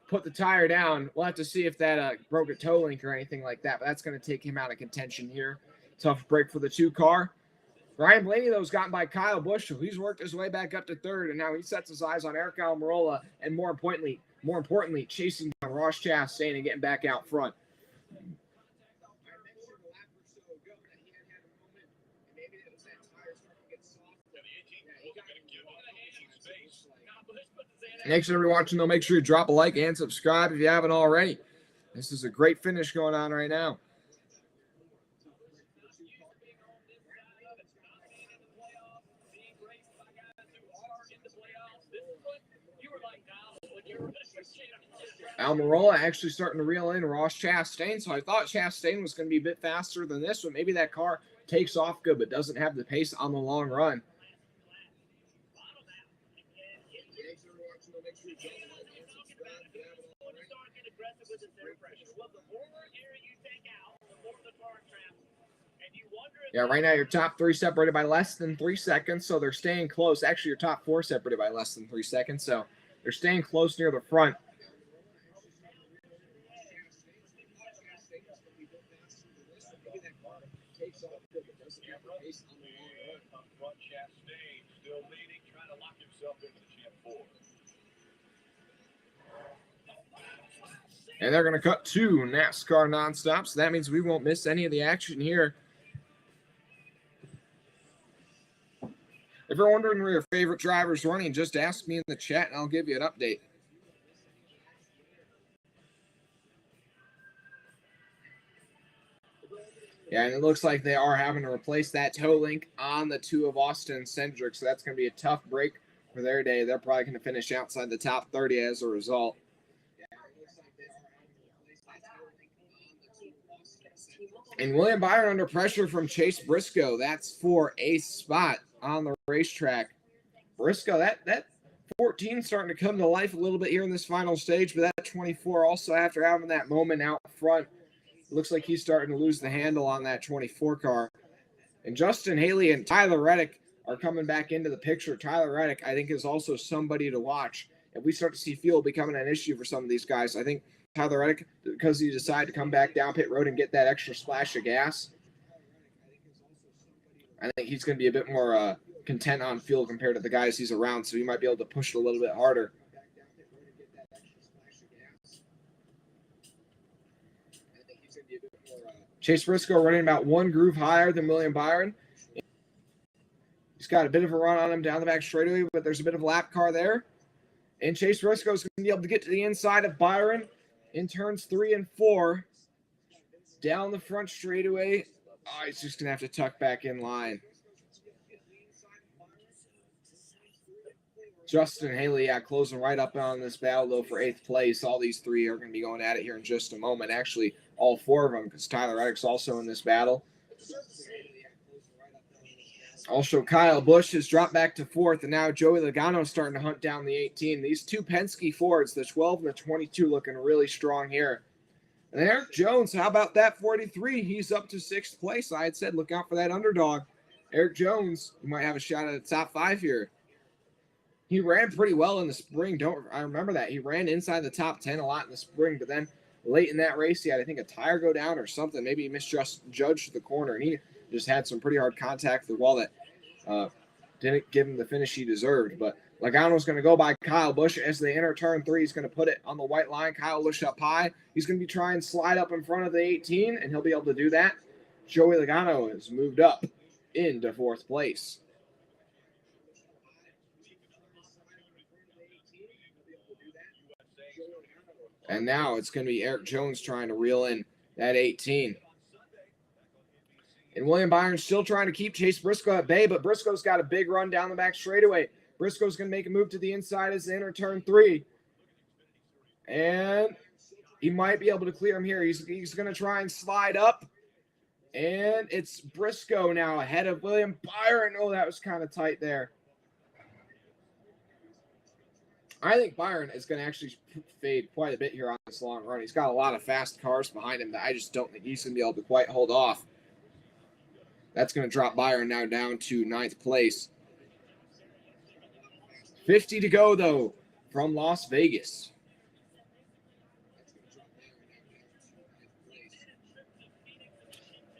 put the tire down. We'll have to see if that broke a toe link or anything like that, but that's going to take him out of contention here. Tough break for the 2 car. Ryan Blaney, though, has gotten by Kyle Busch, so he's worked his way back up to 3rd, and now he sets his eyes on Eric Almirola, and more importantly, chasing down Ross Chastain and getting back out front. Thanks for everyone watching, though. Make sure you drop a like and subscribe if you haven't already. This is a great finish going on right now. Almirola actually starting to reel in Ross Chastain, so I thought Chastain was going to be a bit faster than this one. Maybe that car takes off good but doesn't have the pace on the long run. Yeah, right now your top 3 separated by less than 3 seconds, so they're staying close. Actually, your top 4 separated by less than 3 seconds, so they're staying close near the front. And they're going to cut to NASCAR nonstop, so that means we won't miss any of the action here. If you're wondering where your favorite driver's running, just ask me in the chat and I'll give you an update. Yeah, and it looks like they are having to replace that toe link on the 2 of Austin Cendric, so that's going to be a tough break for their day. They're probably going to finish outside the top 30 as a result. And William Byron under pressure from Chase Briscoe. That's for a spot on the racetrack. Briscoe, that 14 starting to come to life a little bit here in this final stage, but that 24 also after having that moment out front, looks like he's starting to lose the handle on that 24 car. And Justin Haley and Tyler Reddick are coming back into the picture. Tyler Reddick, I think, is also somebody to watch. If we start to see fuel becoming an issue for some of these guys, I think Tyler Reddick because he decided to come back down pit road and get that extra splash of gas. I think he's going to be a bit more content on fuel compared to the guys he's around, so he might be able to push it a little bit harder. Chase Briscoe running about one groove higher than William Byron. He's got a bit of a run on him down the back straightaway, but there's a bit of a lap car there. And Chase Briscoe is going to be able to get to the inside of Byron in turns 3 and 4. Down the front straightaway. Oh, he's just going to have to tuck back in line. Justin Haley, closing right up on this battle, though, for 8th place. All these three are going to be going at it here in just a moment. Actually, all 4 of them, because Tyler Reddick's also in this battle. Also, Kyle Busch has dropped back to 4th, and now Joey Logano is starting to hunt down the 18. These two Penske Fords, the 12 and the 22, looking really strong here. And Eric Jones, how about that 43? He's up to 6th place. I had said look out for that underdog. Eric Jones, you might have a shot at the top 5 here. He ran pretty well in the spring. I remember that. He ran inside the top 10 a lot in the spring, but then late in that race, he had, I think, a tire go down or something. Maybe he misjudged the corner, and he just had some pretty hard contact with the wall that didn't give him the finish he deserved. But Logano's going to go by Kyle Busch as they enter turn 3. He's going to put it on the white line. Kyle Busch up high. He's going to be trying to slide up in front of the 18, and he'll be able to do that. Joey Logano has moved up into 4th place. And now it's going to be Eric Jones trying to reel in that 18. And William Byron's still trying to keep Chase Briscoe at bay, but Briscoe's got a big run down the back straightaway. Briscoe's going to make a move to the inside as they enter turn 3. And he might be able to clear him here. He's going to try and slide up. And it's Briscoe now ahead of William Byron. Oh, that was kind of tight there. I think Byron is going to actually fade quite a bit here on this long run. He's got a lot of fast cars behind him that I just don't think he's going to be able to quite hold off. That's going to drop Byron now down to 9th place. 50 to go, though, from Las Vegas.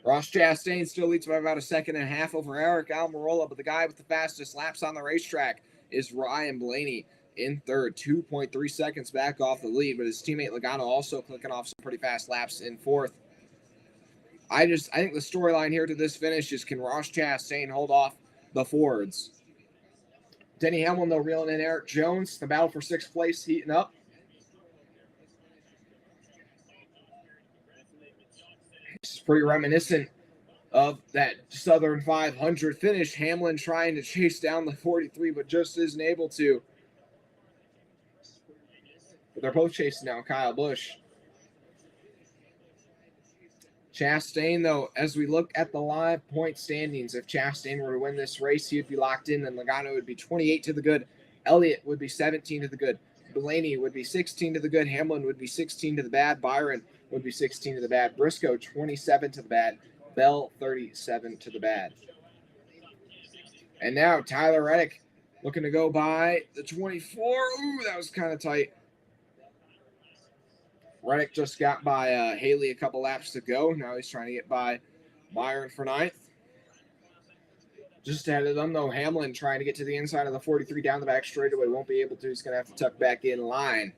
Ross Chastain still leads by about 1.5 seconds over Eric Almirola, but the guy with the fastest laps on the racetrack is Ryan Blaney in 3rd, 2.3 seconds back off the lead, but his teammate Logano also clicking off some pretty fast laps in 4th. I think the storyline here to this finish is, can Ross Chastain hold off the Fords? Denny Hamlin, though, reeling in Eric Jones. The battle for 6th place heating up. This is pretty reminiscent of that Southern 500 finish. Hamlin trying to chase down the 43, but just isn't able to. But they're both chasing now Kyle Busch. Chastain, though, as we look at the live point standings, if Chastain were to win this race, he'd be locked in, and Logano would be 28 to the good. Elliott would be 17 to the good. Blaney would be 16 to the good. Hamlin would be 16 to the bad. Byron would be 16 to the bad. Briscoe, 27 to the bad. Bell, 37 to the bad. And now Tyler Reddick looking to go by the 24. Ooh, that was kind of tight. Reddick just got by Haley a couple laps to go. Now he's trying to get by Byron for 9th. Just ahead of them, though, Hamlin trying to get to the inside of the 43 down the back straightaway. Won't be able to. He's going to have to tuck back in line.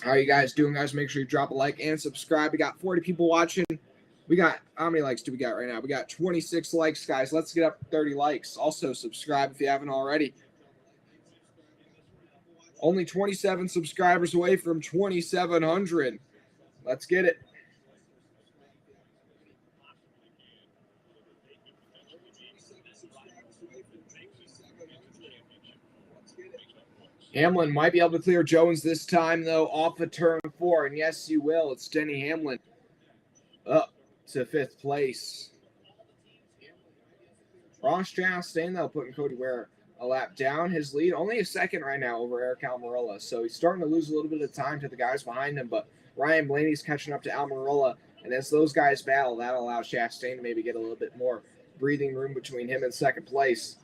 How are you guys doing, guys? Make sure you drop a like and subscribe. We got 40 people watching. We got, how many likes do we got right now? We got 26 likes, guys. Let's get up to 30 likes. Also, subscribe if you haven't already. Only 27 subscribers away from 2,700. Let's get it. Hamlin might be able to clear Jones this time, though, off of turn 4. And yes, you will. It's Denny Hamlin up to 5th place. Ross Chastain, though, putting Cody Ware a lap down. His lead only a second right now over Eric Almirola. So he's starting to lose a little bit of time to the guys behind him. But Ryan Blaney's catching up to Almirola. And as those guys battle, that'll allow Chastain to maybe get a little bit more breathing room between him and second place.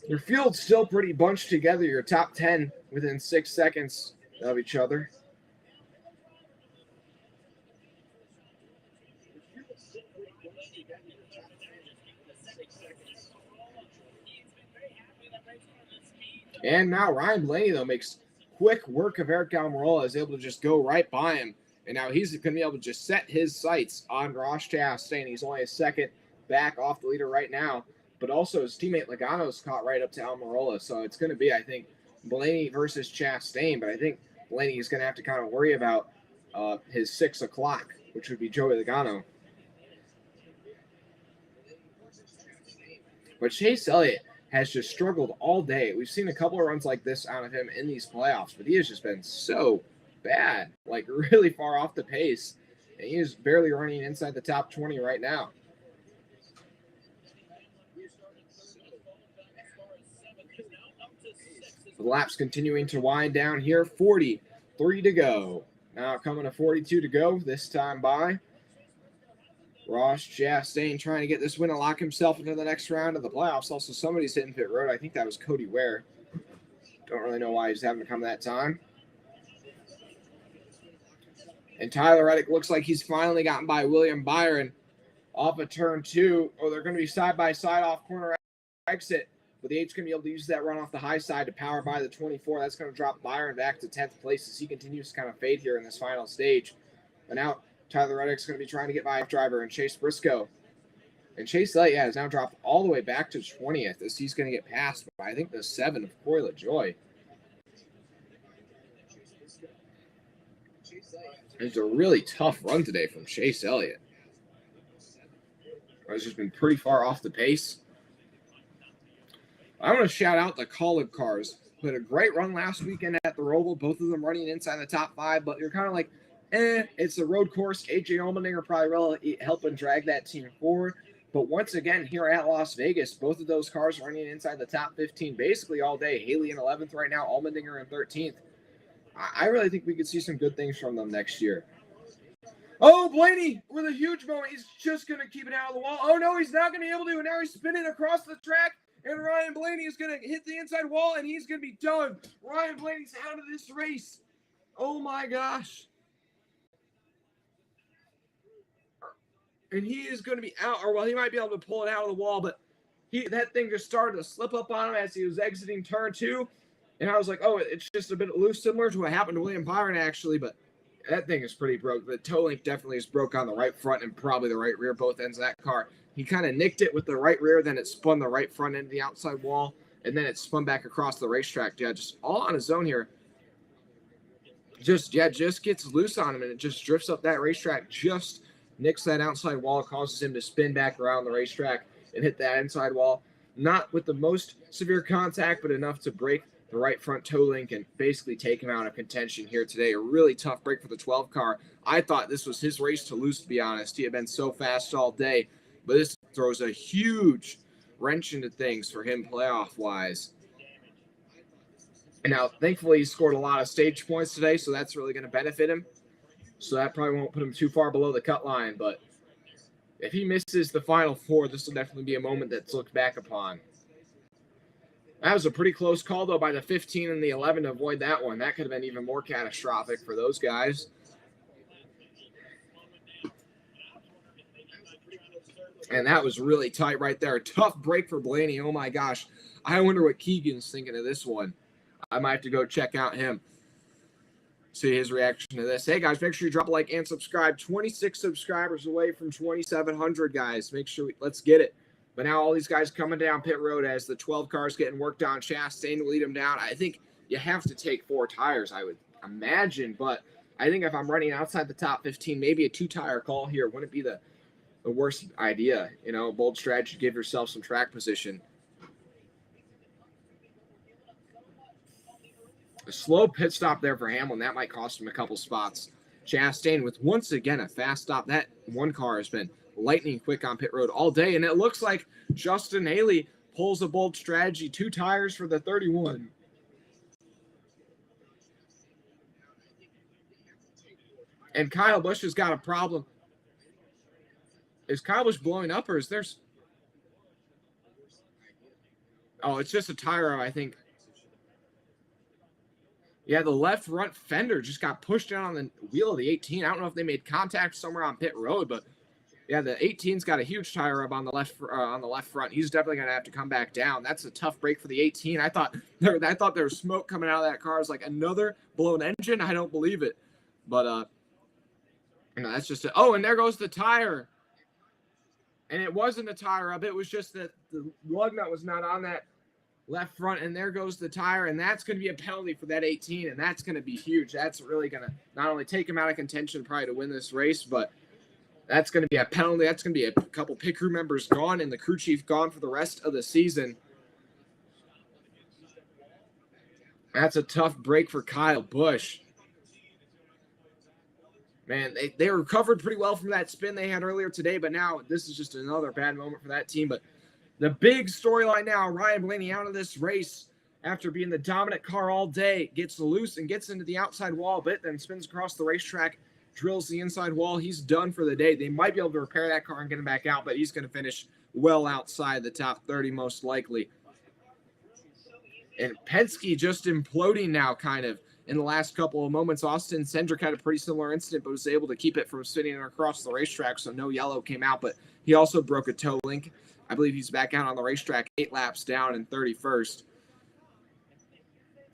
Your field's still pretty bunched together. Your top 10 within 6 seconds of each other. And now Ryan Blaney, though, makes quick work of Eric Almirola, is able to just go right by him. And now he's going to be able to just set his sights on Ross Chastain. He's only a second back off the leader right now. But also his teammate Logano's caught right up to Almirola. So it's going to be, I think, Blaney versus Chastain. But I think Blaney is going to have to kind of worry about his 6 o'clock, which would be Joey Logano. But Chase Elliott has just struggled all day. We've seen a couple of runs like this out of him in these playoffs, but he has just been so bad, like really far off the pace. And he is barely running inside the top 20 right now. The laps continuing to wind down here. 43 to go. Now coming to 42 to go this time by. Ross Chastain trying to get this win and lock himself into the next round of the playoffs. Also, somebody's hitting pit road. I think that was Cody Ware. Don't really know why he's having to come that time. And Tyler Reddick looks like he's finally gotten by William Byron off of turn 2. Oh, they're going to be side-by-side off corner exit. But the 8's going to be able to use that run off the high side to power by the 24. That's going to drop Byron back to 10th place as he continues to kind of fade here in this final stage. But now Tyler Reddick's going to be trying to get by driver and Chase Briscoe. And Chase Elliott has now dropped all the way back to 20th as he's going to get passed by, I think, the 7 of Corey LaJoie. It's a really tough run today from Chase Elliott. It's just been pretty far off the pace. I want to shout out the College cars. Who had a great run last weekend at the Roval. Both of them running inside the top 5, but you're kind of like, it's a road course. AJ Allmendinger probably really helping drag that team forward. But once again, here at Las Vegas, both of those cars running inside the top 15 basically all day. Haley in 11th right now, Allmendinger in 13th. I really think we could see some good things from them next year. Oh, Blaney with a huge moment. He's just going to keep it out of the wall. Oh, no, he's not going to be able to. And now he's spinning across the track. And Ryan Blaney is going to hit the inside wall, and he's going to be done. Ryan Blaney's out of this race. Oh, my gosh. And he is going to be out, or well, he might be able to pull it out of the wall, but that thing just started to slip up on him as he was exiting turn 2. And I was like, oh, it's just a bit loose, similar to what happened to William Byron, actually, but that thing is pretty broke. The toe link definitely is broke on the right front and probably the right rear, both ends of that car. He kind of nicked it with the right rear, then it spun the right front end of the outside wall, and then it spun back across the racetrack. Yeah, just all on his own here. Just gets loose on him, and it just drifts up that racetrack, just nicks that outside wall, causes him to spin back around the racetrack and hit that inside wall. Not with the most severe contact, but enough to break the right front toe link and basically take him out of contention here today. A really tough break for the 12 car. I thought this was his race to lose, to be honest. He had been so fast all day, but this throws a huge wrench into things for him playoff-wise. And now, thankfully, he scored a lot of stage points today, so that's really going to benefit him. So that probably won't put him too far below the cut line, but if he misses the final 4, this will definitely be a moment that's looked back upon. That was a pretty close call, though, by the 15 and the 11 to avoid that one. That could have been even more catastrophic for those guys. And that was really tight right there. Tough break for Blaney. Oh, my gosh. I wonder what Keegan's thinking of this one. I might have to go check out him. See his reaction to this. Hey, guys, make sure you drop a like and subscribe. 26 subscribers away from 2,700, guys. Make sure let's get it. But now all these guys coming down pit road as the 12 cars getting worked on. Chastain to lead them down. I think you have to take 4 tires, I would imagine. But I think if I'm running outside the top 15, maybe a 2-tire call here wouldn't be the worst idea. You know, bold strategy, give yourself some track position. A slow pit stop there for Hamlin. That might cost him a couple spots. Chastain with, once again, a fast stop. That one car has been lightning quick on pit road all day, and it looks like Justin Haley pulls a bold strategy. 2 tires for the 31. And Kyle Busch has got a problem. Is Kyle Busch blowing up, or is there's? Oh, it's just a tire, I think. Yeah, the left front fender just got pushed down on the wheel of the 18. I don't know if they made contact somewhere on pit road, but yeah, the 18's got a huge tire rub on the left front. He's definitely gonna have to come back down. That's a tough break for the 18. I thought there was smoke coming out of that car. It's like another blown engine. I don't believe it, but that's just it. Oh, and there goes the tire. And it wasn't a tire rub. It was just that the lug nut was not on that left front, and there goes the tire, and that's going to be a penalty for that 18, and that's going to be huge. That's really going to not only take him out of contention probably to win this race, but that's going to be a penalty. That's going to be a couple pit crew members gone and the crew chief gone for the rest of the season. That's a tough break for Kyle Busch. Man, they recovered pretty well from that spin they had earlier today, but now this is just another bad moment for that team. But the big storyline now, Ryan Blaney out of this race after being the dominant car all day, gets loose and gets into the outside wall a bit, then spins across the racetrack, drills the inside wall. He's done for the day. They might be able to repair that car and get him back out, but he's going to finish well outside the top 30 most likely. And Penske just imploding now kind of in the last couple of moments. Austin Cindric had a pretty similar incident, but was able to keep it from spinning across the racetrack, so no yellow came out, but he also broke a toe link. I believe he's back out on the racetrack 8 laps down in 31st.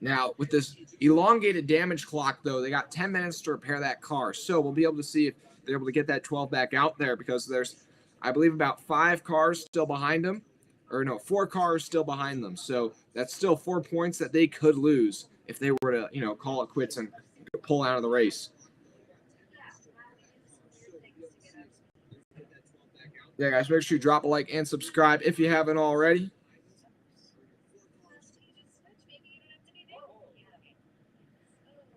Now, with this elongated damage clock, though, they got 10 minutes to repair that car. So we'll be able to see if they're able to get that 12 back out there, because there's, I believe, about 5 cars still behind them. Or no, 4 cars still behind them. So that's still 4 points that they could lose if they were to, call it quits and pull out of the race. Yeah, guys, make sure you drop a like and subscribe if you haven't already.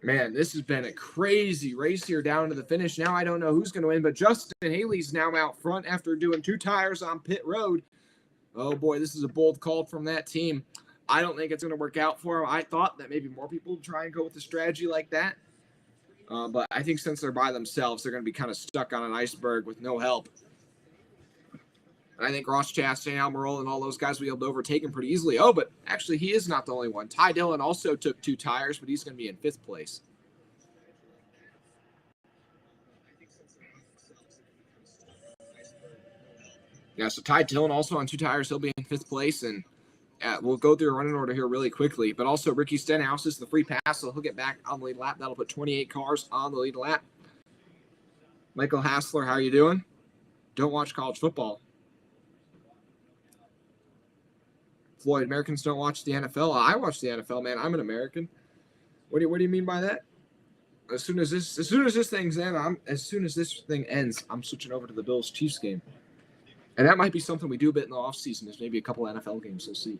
Man, this has been a crazy race here down to the finish. Now I don't know who's going to win, but Justin Haley's now out front after doing 2 tires on pit road. Oh, boy, this is a bold call from that team. I don't think it's going to work out for him. I thought that maybe more people would try and go with a strategy like that. But I think since they're by themselves, they're going to be kind of stuck on an iceberg with no help. And I think Ross Chastain, Almirola, and all those guys will be able to overtake him pretty easily. Oh, but actually, he is not the only one. Ty Dillon also took 2 tires, but he's going to be in 5th place. Yeah, so Ty Dillon also on 2 tires. He'll be in 5th place, and we'll go through a running order here really quickly. But also, Ricky Stenhouse is the free pass, so he'll get back on the lead lap. That'll put 28 cars on the lead lap. Michael Hassler, how you doing? Don't watch college football. Floyd, Americans don't watch the NFL. I watch the NFL, man. I'm an American. What do you mean by that? As soon as this thing ends, I'm switching over to the Bills Chiefs game. And that might be something we do a bit in the offseason, is maybe a couple NFL games. We'll see.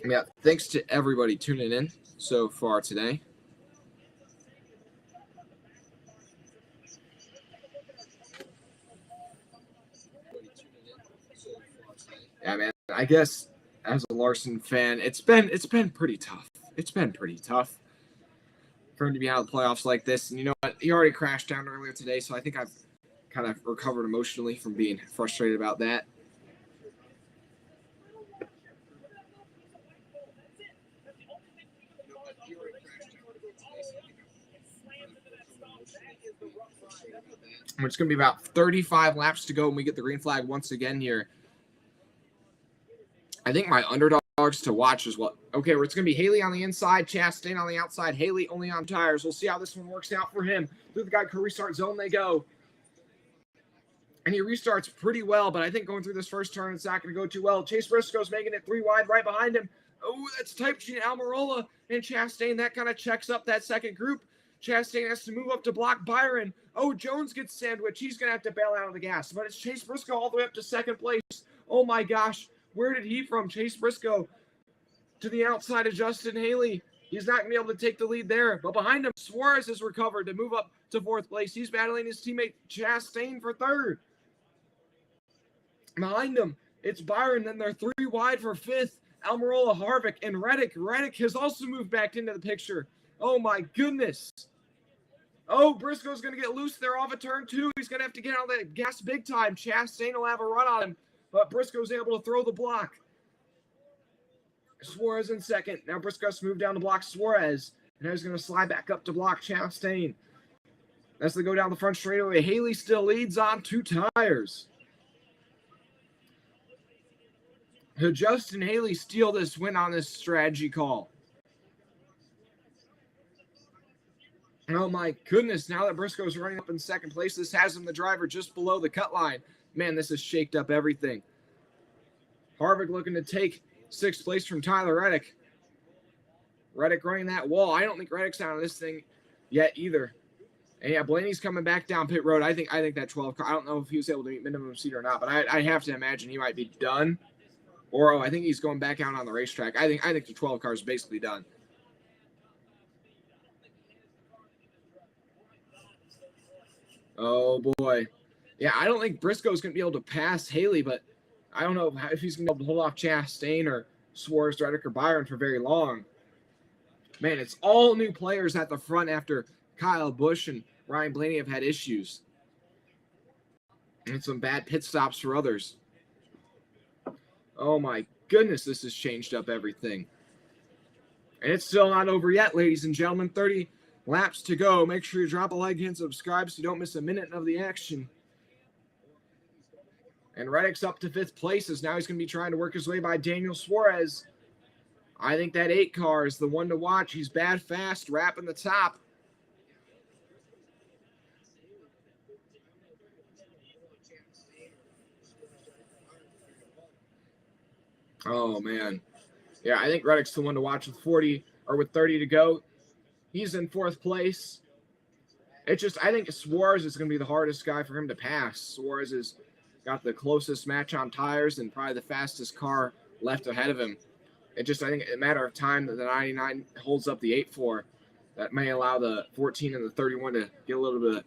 Yeah, thanks to everybody tuning in so far today. Yeah, man, I guess as a Larson fan, it's been pretty tough. It's been pretty tough for him to be out of the playoffs like this. And you know what? He already crashed down earlier today, so I think I've kind of recovered emotionally from being frustrated about that. It's going to be about 35 laps to go when we get the green flag once again here. I think my underdogs to watch is what. Okay, it's going to be Haley on the inside, Chastain on the outside, Haley only on tires. We'll see how this one works out for him. Through the guide car restart zone they go. And he restarts pretty well, but I think going through this first turn, it's not going to go too well. Chase Briscoe's making it 3 wide right behind him. Oh, that's tight between Almirola and Chastain. That kind of checks up that second group. Chastain has to move up to block Byron. Oh, Jones gets sandwiched. He's going to have to bail out of the gas. But it's Chase Briscoe all the way up to second place. Oh, my gosh. Where did he from? Chase Briscoe to the outside of Justin Haley. He's not going to be able to take the lead there. But behind him, Suarez has recovered to move up to 4th place. He's battling his teammate Chastain for 3rd. Behind him, it's Byron. Then they're 3 wide for 5th. Almirola, Harvick, and Reddick. Reddick has also moved back into the picture. Oh my goodness. Oh, Briscoe's going to get loose there off of turn 2. He's going to have to get out of the gas big time. Chastain will have a run on him, but Briscoe's able to throw the block. Suarez in second. Now Briscoe's moved down to block Suarez. And now he's going to slide back up to block Chastain. As they go down the front straightaway, Haley still leads on 2 tires. Could Justin Haley steal this win on this strategy call? Oh my goodness, now that Briscoe's running up in second place, this has him the driver just below the cut line. Man, this has shaked up everything. Harvick looking to take 6th place from Tyler Reddick. Reddick running that wall. I don't think Reddick's out of this thing yet either. And yeah, Blaney's coming back down pit road. I think that 12 car, I don't know if he was able to meet minimum seat or not, but I have to imagine he might be done. Or I think he's going back out on the racetrack. I think the 12 car is basically done. Oh boy. Yeah, I don't think Briscoe's going to be able to pass Haley, but I don't know if he's going to be able to hold off Chastain or Suarez, Reddick, or Byron for very long. Man, it's all new players at the front after Kyle Busch and Ryan Blaney have had issues. And some bad pit stops for others. Oh my goodness, this has changed up everything. And it's still not over yet, ladies and gentlemen. 30 laps to go. Make sure you drop a like and subscribe so you don't miss a minute of the action. And Reddick's up to 5th place as now he's going to be trying to work his way by Daniel Suarez. I think that 8 car is the one to watch. He's bad fast, wrapping the top. Oh, man. Yeah, I think Reddick's the one to watch with 30 to go. He's in 4th place. It's just, I think Suarez is going to be the hardest guy for him to pass. Suarez has got the closest match on tires and probably the fastest car left ahead of him. It just, I think, a matter of time that the 99 holds up the 8-4. That may allow the 14 and the 31 to get a little bit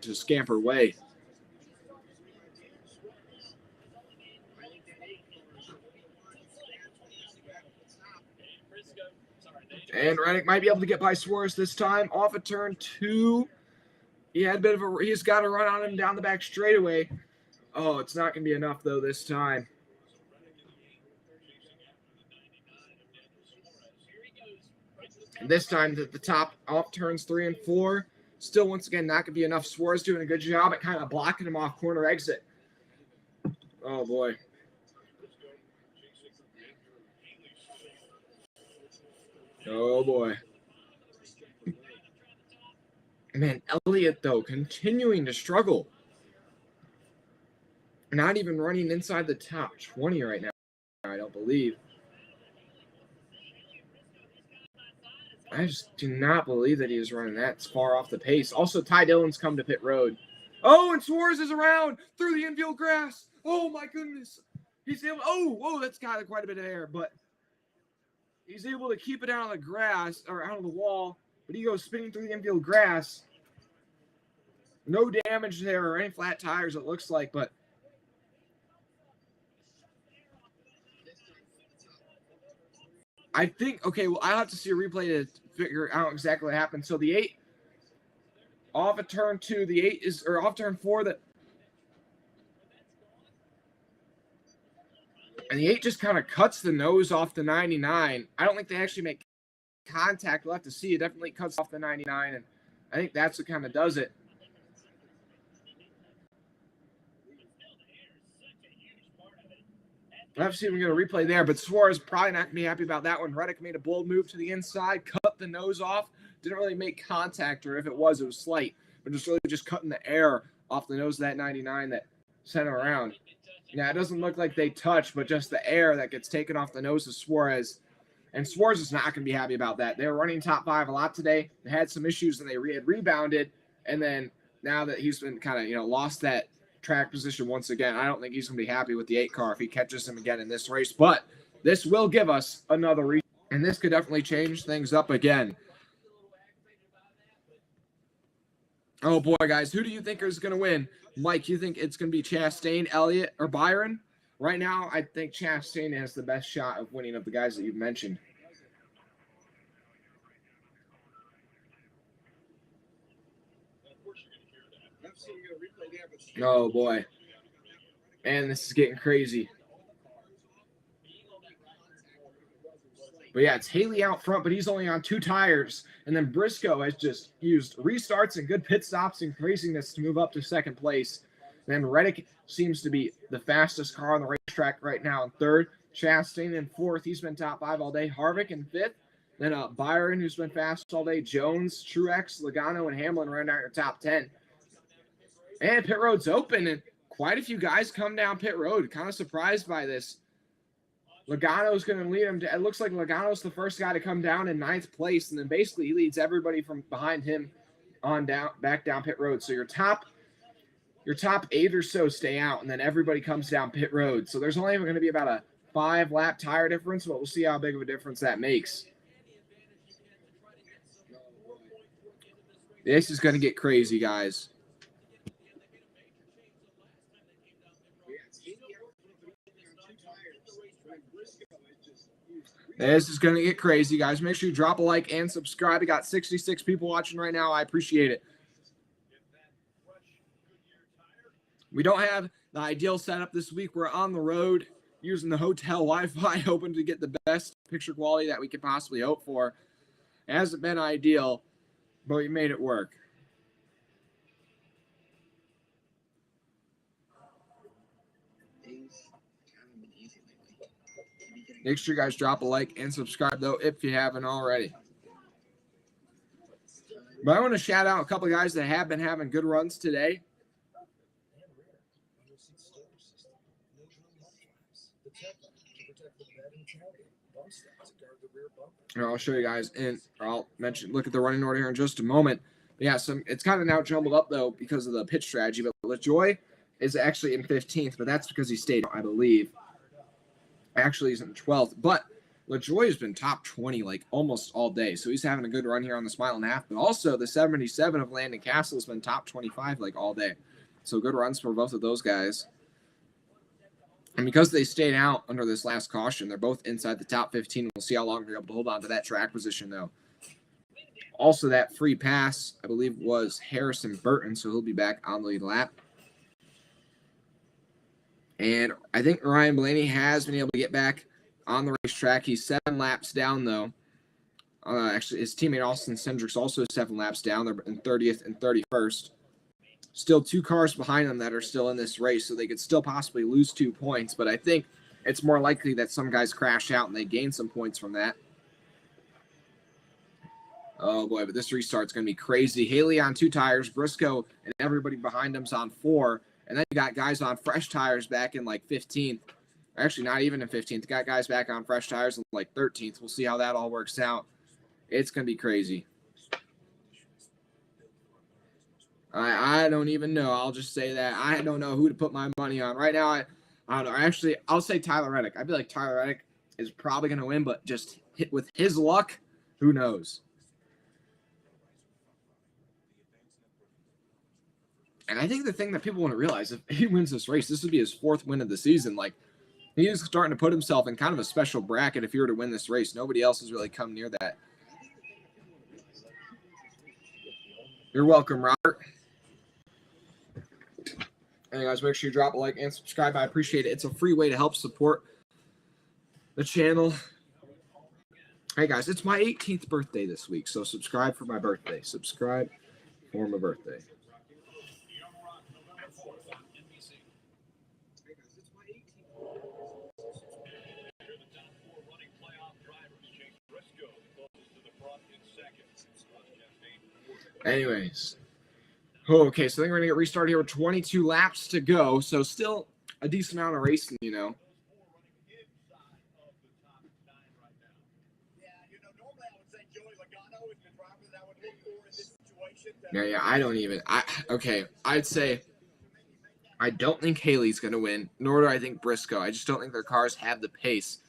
to scamper away. And Reddick might be able to get by Suarez this time. Off of turn 2. He's got to run on him down the back straightaway. Oh, it's not going to be enough, though, this time. And this time, the top off turns 3 and 4. Still, once again, not going to be enough. Suarez doing a good job at kind of blocking him off corner exit. Oh, boy. Oh, boy. Man, Elliott, though, continuing to struggle. Not even running inside the top 20 right now, I don't believe. I just do not believe that he is running that far off the pace. Also, Ty Dillon's come to pit road. Oh, and Suarez is around through the infield grass. Oh, my goodness. He's able. Oh, whoa, that's got quite a bit of air, but he's able to keep it out of the grass or out of the wall, but he goes spinning through the infield grass. No damage there or any flat tires, it looks like, but I think, okay, well, I'll have to see a replay to figure out exactly what happened. So the 8 off of turn 2, the 8 is, or off turn 4, and the 8 just kind of cuts the nose off the 99. I don't think they actually make contact. We'll have to see. It definitely cuts off the 99, and I think that's what kind of does it. We'll have to see if we get a replay there, but Suarez probably not going to be happy about that one. Reddick made a bold move to the inside, cut the nose off. Didn't really make contact, or if it was slight, but just really just cutting the air off the nose of that 99 that sent him around. Now, it doesn't look like they touch, but just the air that gets taken off the nose of Suarez. And Suarez is not going to be happy about that. They were running top 5 a lot today. They had some issues, and they had rebounded. And then now that he's been kind of, lost that track position once again, I don't think he's going to be happy with the 8 car if he catches him again in this race. But this will give us another race, and this could definitely change things up again. Oh, boy, guys. Who do you think is going to win? Mike, you think it's going to be Chastain, Elliott, or Byron? Right now, I think Chastain has the best shot of winning of the guys that you've mentioned. Oh, boy. And this is getting crazy. But yeah, it's Haley out front, but he's only on 2 tires. And then Briscoe has just used restarts and good pit stops and craziness to move up to second place. Then Reddick seems to be the fastest car on the racetrack right now in third. Chastain in fourth. He's been top 5 all day. Harvick in fifth. Then Byron, who's been fast all day. Jones, Truex, Logano, and Hamlin right now in your top 10. And pit road's open, and quite a few guys come down pit road. Kind of surprised by this. Logano's going to lead him. It looks like Logano's the first guy to come down in 9th place, and then basically he leads everybody from behind him on down, back down pit road. So your top 8 or so stay out, and then everybody comes down pit road. So there's only going to be about a 5-lap tire difference, but we'll see how big of a difference that makes. This is going to get crazy, guys. This is going to get crazy, guys. Make sure you drop a like and subscribe. We got 66 people watching right now. I appreciate it. We don't have the ideal setup this week. We're on the road using the hotel Wi-Fi, hoping to get the best picture quality that we could possibly hope for. It hasn't been ideal, but we made it work. Make sure you guys drop a like and subscribe, though, if you haven't already. But I want to shout out a couple of guys that have been having good runs today. And I'll show you guys, and I'll look at the running order here in just a moment. But yeah, it's kind of now jumbled up, though, because of the pit strategy. But LaJoy is actually in 15th, but that's because he stayed, I believe. Actually, he's in 12th, but LaJoy has been top 20 like almost all day, so he's having a good run here on this 1.5 miles. But also the 77 of Landon Castle has been top 25 like all day, so good runs for both of those guys. And because they stayed out under this last caution, they're both inside the top 15. We'll see how long they're able to hold on to that track position, though. Also, that free pass, I believe, was Harrison Burton, so he'll be back on the lead lap. And I think Ryan Blaney has been able to get back on the racetrack. He's 7 laps down, though. Actually, his teammate Austin Cindric's also 7 laps down. They're in 30th and 31st. Still 2 cars behind them that are still in this race, so they could still possibly lose 2 points. But I think it's more likely that some guys crash out and they gain some points from that. Oh, boy, but this restart's going to be crazy. Haley on 2 tires. Briscoe and everybody behind him's on 4. And then you got guys on fresh tires back in like 15th. Actually, not even in 15th. You got guys back on fresh tires in like 13th. We'll see how that all works out. It's going to be crazy. I don't even know. I'll just say that. I don't know who to put my money on. Right now, I don't know. Actually, I'll say Tyler Reddick. I feel like Tyler Reddick is probably going to win, but just with his luck, who knows? And I think the thing that people want to realize, if he wins this race, this would be his 4th win of the season. Like, he is starting to put himself in kind of a special bracket if he were to win this race. Nobody else has really come near that. You're welcome, Robert. And guys, make sure you drop a like and subscribe. I appreciate it. It's a free way to help support the channel. Hey, guys, it's my 18th birthday this week, so subscribe for my birthday. Subscribe for my birthday. Anyways. Okay, so I think we're going to get restarted here with 22 laps to go. So still a decent amount of racing, you know. Yeah, I don't even. I'd say I don't think Haley's going to win, nor do I think Briscoe. I just don't think their cars have the pace.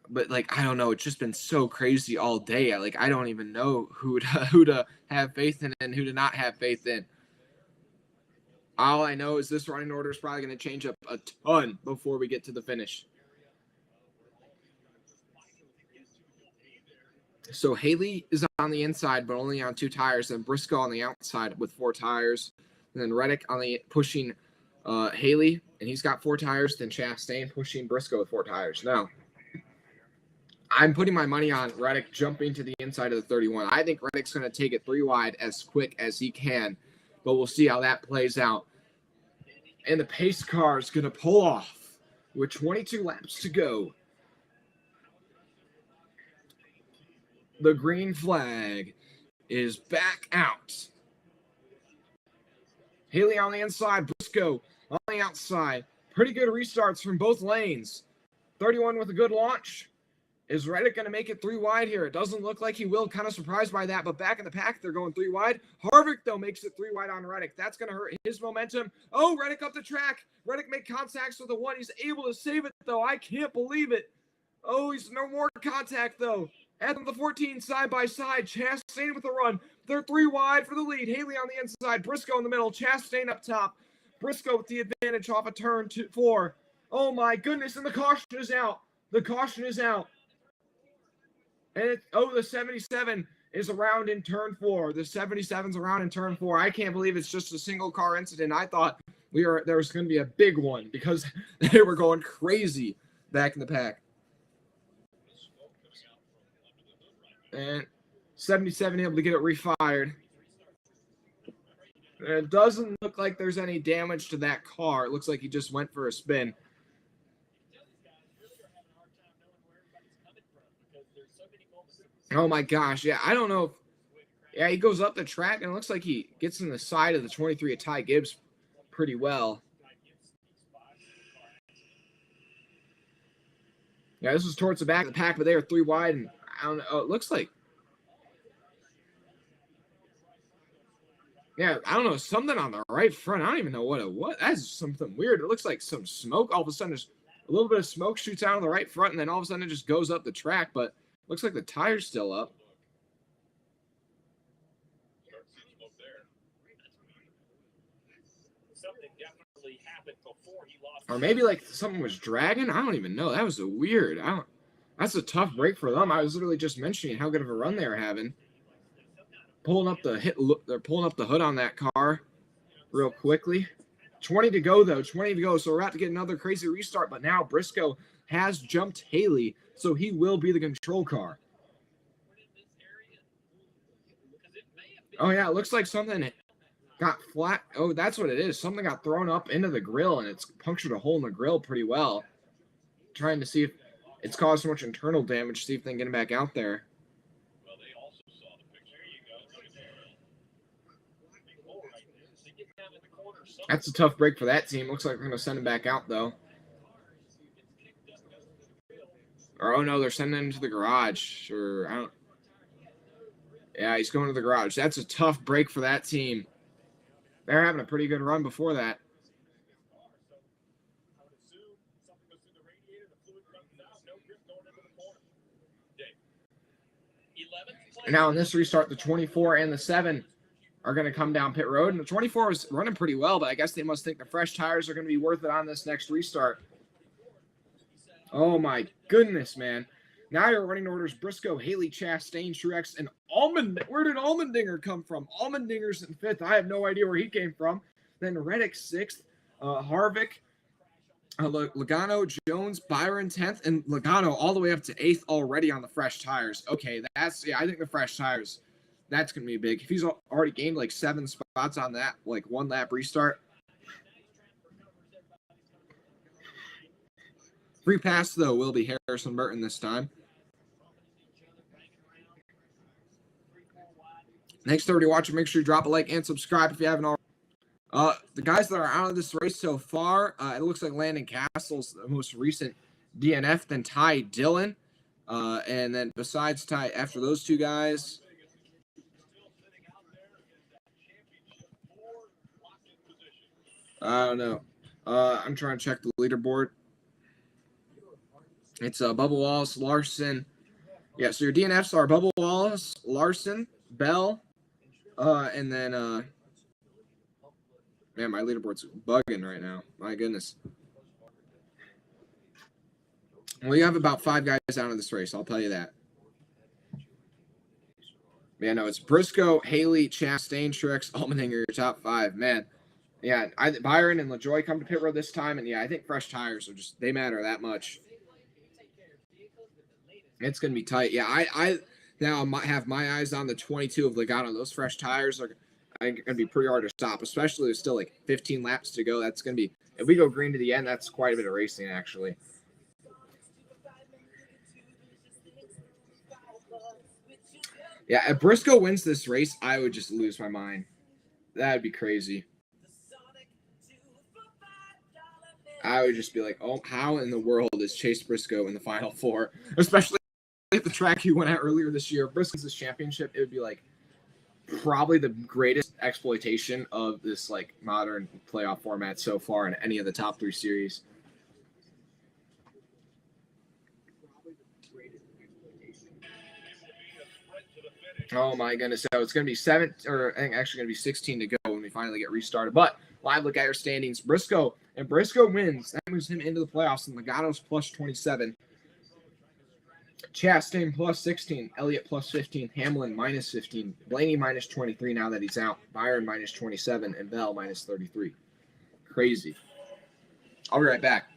But, like, I don't know. It's just been so crazy all day. I don't even know who to have faith in and who to not have faith in. All I know is this running order is probably going to change up a ton before we get to the finish. So Haley is on the inside, but only on 2 tires. Then Briscoe on the outside with 4 tires. And then Reddick on the pushing Haley, and he's got 4 tires. Then Chastain pushing Briscoe with 4 tires. Now, I'm putting my money on Reddick jumping to the inside of the 31. I think Reddick's going to take it 3 wide as quick as he can, but we'll see how that plays out. And the pace car is going to pull off with 22 laps to go. The green flag is back out. Haley on the inside, Briscoe on the outside. Pretty good restarts from both lanes. 31 with a good launch. Is Reddick going to make it 3 wide here? It doesn't look like he will. Kind of surprised by that, but back in the pack, they're going 3 wide. Harvick, though, makes it 3 wide on Reddick. That's going to hurt his momentum. Oh, Reddick up the track. Reddick made contacts with the 1. He's able to save it, though. I can't believe it. Oh, he's no more contact, though. At the 14 side by side. Chastain with a run. They're 3 wide for the lead. Haley on the inside. Briscoe in the middle. Chastain up top. Briscoe with the advantage off of turn 4. Oh, my goodness. And the caution is out. The caution is out. And the 77 is around in turn 4. The 77's around in turn 4. I can't believe it's just a single car incident. I thought there was going to be a big one because they were going crazy back in the pack. And 77 able to get it refired. And it doesn't look like there's any damage to that car. It looks like he just went for a spin. Oh my gosh, yeah, I don't know. Yeah, he goes up the track and it looks like he gets in the side of the 23 of Ty Gibbs pretty well. Yeah, this was towards the back of the pack, but they are 3 wide, and I don't know. Oh, it looks like, yeah, I don't know, something on the right front. I don't even know what it was. That's something weird. It looks like some smoke. All of a sudden, there's a little bit of smoke shoots out on the right front, and then all of a sudden it just goes up the track, but looks like the tire's still up. Or maybe like something was dragging. I don't even know. That was a weird. That's a tough break for them. I was literally just mentioning how good of a run they were having. They're pulling up the hood on that car real quickly. 20 to go though. 20 to go. So we're about to get another crazy restart. But now Briscoe has jumped Haley, so he will be the control car. Oh yeah, it looks like something got flat. Oh, that's what it is. Something got thrown up into the grill, and it's punctured a hole in the grill pretty well. Trying to see if it's caused so much internal damage, see if they can get him back out there. That's a tough break for that team. Looks like we're going to send him back out, though. Or, oh, no, they're sending him to the garage. Or, I don't. Yeah, he's going to the garage. That's a tough break for that team. They're having a pretty good run before that. And now in this restart, the 24 and the 7 are going to come down pit road. And the 24 is running pretty well, but I guess they must think the fresh tires are going to be worth it on this next restart. Oh, my goodness, man. Now your running orders: Briscoe, Haley, Chastain, Truex, and Allmendinger. Where did Allmendinger come from? Allmendinger's in 5th. I have no idea where he came from. Then Reddick 6th, Harvick, Logano, Jones, Byron 10th, and Logano all the way up to 8th already on the fresh tires. Okay, I think the fresh tires, that's going to be big. If he's already gained like 7 spots on that, like 1 lap restart. Free pass, though, will be Harrison Burton this time. Thanks to everybody watching. Make sure you drop a like and subscribe if you haven't already. The guys that are out of this race so far, it looks like Landon Castle's the most recent DNF, then Ty Dillon. And then besides Ty, after those 2 guys, I don't know. I'm trying to check the leaderboard. It's Bubba Wallace, Larson. Yeah, so your DNFs are Bubba Wallace, Larson, Bell, and then Man, my leaderboard's bugging right now. My goodness. Well, you have about 5 guys out of this race. I'll tell you that. Man, no, it's Briscoe, Haley, Chastain, Truex, Allmendinger, your top 5. Man, yeah, Byron and LaJoy come to pit road this time, and yeah, I think fresh tires are just, they matter that much. It's going to be tight. Yeah, I now have my eyes on the 22 of Logano. Those fresh tires are going to be pretty hard to stop, especially there's still like 15 laps to go. That's going to be, if we go green to the end, that's quite a bit of racing, actually. Yeah, if Briscoe wins this race, I would just lose my mind. That'd be crazy. I would just be like, oh, how in the world is Chase Briscoe in the Final Four? Especially at the track he went at earlier this year. If Briscoe's this championship, it would be like probably the greatest exploitation of this like modern playoff format so far in any of the top 3 series. Oh my goodness. So it's going to be 7, or I think actually going to be 16 to go when we finally get restarted. But live look at your standings. Briscoe wins. That moves him into the playoffs. And Logano's plus 27. Chastain plus 16. Elliott plus 15. Hamlin minus 15. Blaney minus 23 now that he's out. Byron minus 27. And Bell minus 33. Crazy. I'll be right back.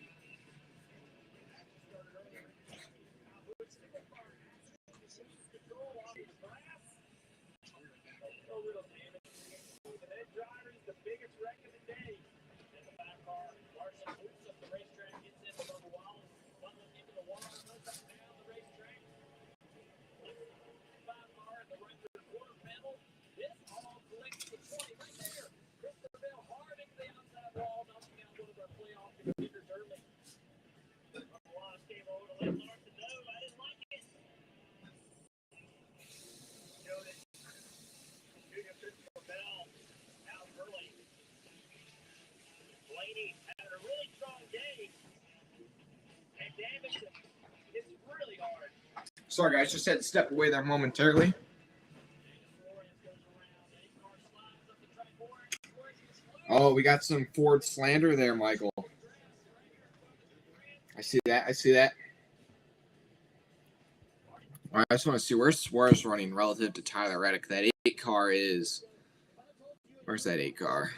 Sorry, guys, just had to step away there momentarily. Oh, we got some Ford slander there, Michael. I see that. All right, I just want to see where's Suarez running relative to Tyler Reddick. That 8 car is. Where's that 8 car?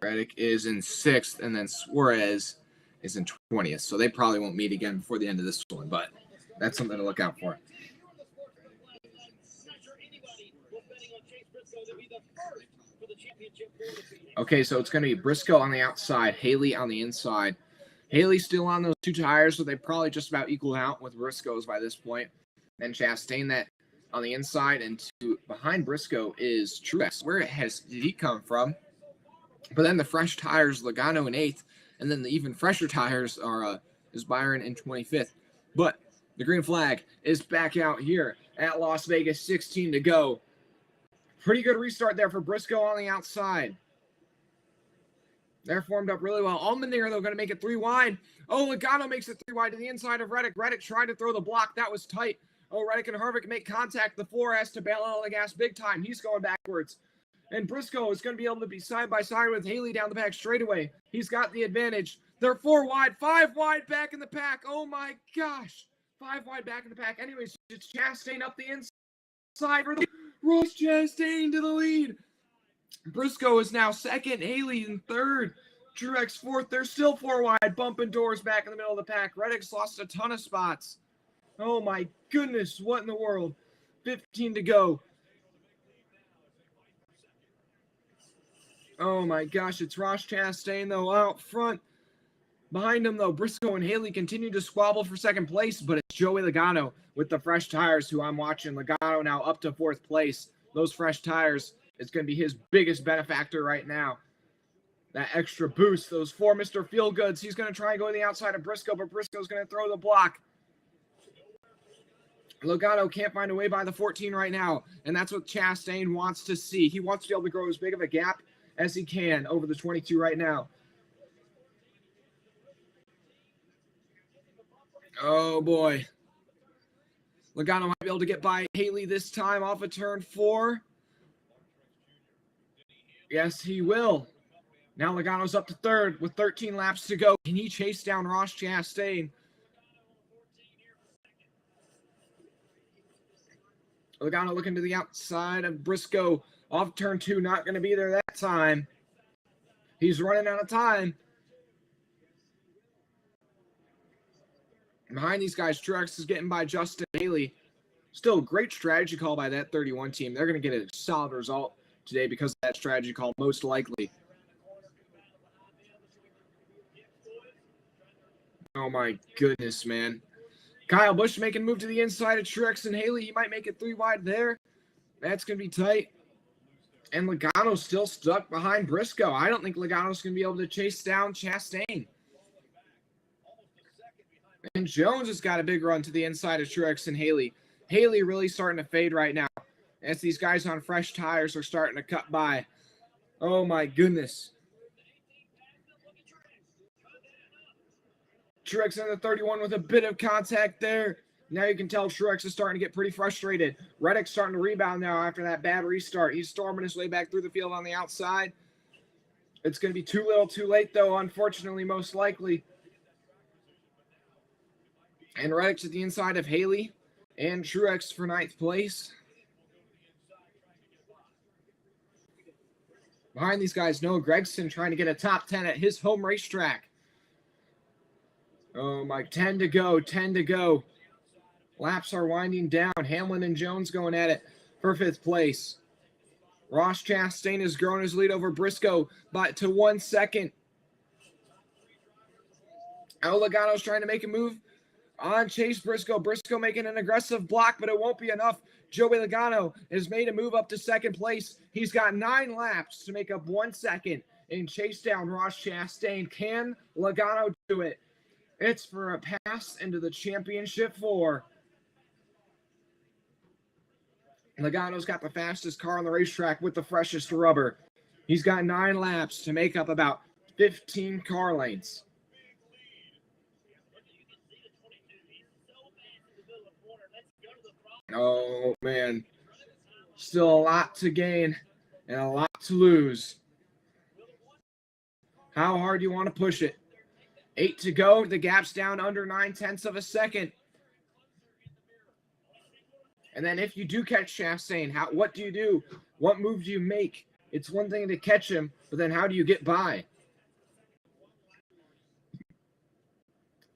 Reddick is in 6th, and then Suarez is in 20th. So they probably won't meet again before the end of this one, but that's something to look out for. Okay, so it's going to be Briscoe on the outside, Haley on the inside. Haley's still on those 2 tires, so they probably just about equal out with Briscoe's by this point. Then Chastain that on the inside, and behind Briscoe is Truex. Where did he come from? But then the fresh tires, Logano in 8th, and then the even fresher tires are is Byron in 25th. But the green flag is back out here at Las Vegas, 16 to go. Pretty good restart there for Briscoe on the outside. They're formed up really well. Allmendinger, though, going to make it 3 wide. Oh, Logano makes it 3 wide to the inside of Reddick. Reddick tried to throw the block. That was tight. Oh, Reddick and Harvick make contact. The 4 has to bail out on the gas big time. He's going backwards. And Briscoe is going to be able to be side by side with Haley down the back straightaway. He's got the advantage. They're 4 wide, 5 wide back in the pack. Oh my gosh. 5 wide back in the pack. Anyways, it's Chastain up the inside. Ross Chastain to the lead. Briscoe is now 2nd. Haley in 3rd. Truex 4th. They're still 4 wide, bumping doors back in the middle of the pack. Reddick's lost a ton of spots. Oh my goodness. What in the world? 15 to go. Oh my gosh, it's Ross Chastain, though, out front. Behind him, though, Briscoe and Haley continue to squabble for 2nd place, but it's Joey Logano with the fresh tires who I'm watching. Logano now up to 4th place. Those fresh tires is going to be his biggest benefactor right now. That extra boost, those 4 Mr. Feelgoods. He's going to try and go to the outside of Briscoe, but Briscoe's going to throw the block. Logano can't find a way by the 14 right now, and that's what Chastain wants to see. He wants to be able to grow as big of a gap as he can over the 22 right now. Oh, boy. Logano might be able to get by Haley this time off of turn 4. Yes, he will. Now Logano's up to third with 13 laps to go. Can he chase down Ross Chastain? Logano looking to the outside of Briscoe. Off turn 2, not going to be there that time. He's running out of time. Behind these guys, Truex is getting by Justin Haley. Still a great strategy call by that 31 team. They're going to get a solid result today because of that strategy call, most likely. Oh my goodness, man. Kyle Busch making a move to the inside of Truex and Haley. He might make it 3 wide there. That's going to be tight. And Logano's still stuck behind Briscoe. I don't think Logano's going to be able to chase down Chastain. And Jones has got a big run to the inside of Truex and Haley. Haley really starting to fade right now as these guys on fresh tires are starting to cut by. Oh my goodness. Truex in the 31 with a bit of contact there. Now you can tell Truex is starting to get pretty frustrated. Reddick's starting to rebound now after that bad restart. He's storming his way back through the field on the outside. It's going to be too little too late, though, unfortunately, most likely. And Reddick's at the inside of Haley and Truex for 9th place. Behind these guys, Noah Gragson trying to get a top 10 at his home racetrack. Oh, my, 10 to go, 10 to go. Laps are winding down. Hamlin and Jones going at it for 5th place. Ross Chastain has grown his lead over Briscoe to 1 second. Al Logano's trying to make a move on Chase Briscoe. Briscoe making an aggressive block, but it won't be enough. Joey Logano has made a move up to 2nd place. He's got 9 laps to make up 1 second and chase down Ross Chastain. Can Logano do it? It's for a pass into the championship 4. Logano's got the fastest car on the racetrack with the freshest rubber. He's got 9 laps to make up about 15 car lengths. Oh, man. Still a lot to gain and a lot to lose. How hard do you want to push it? 8 to go. The gap's down under 9/10 of a second. And then if you do catch Chastain, what do you do? What move do you make? It's one thing to catch him, but then how do you get by?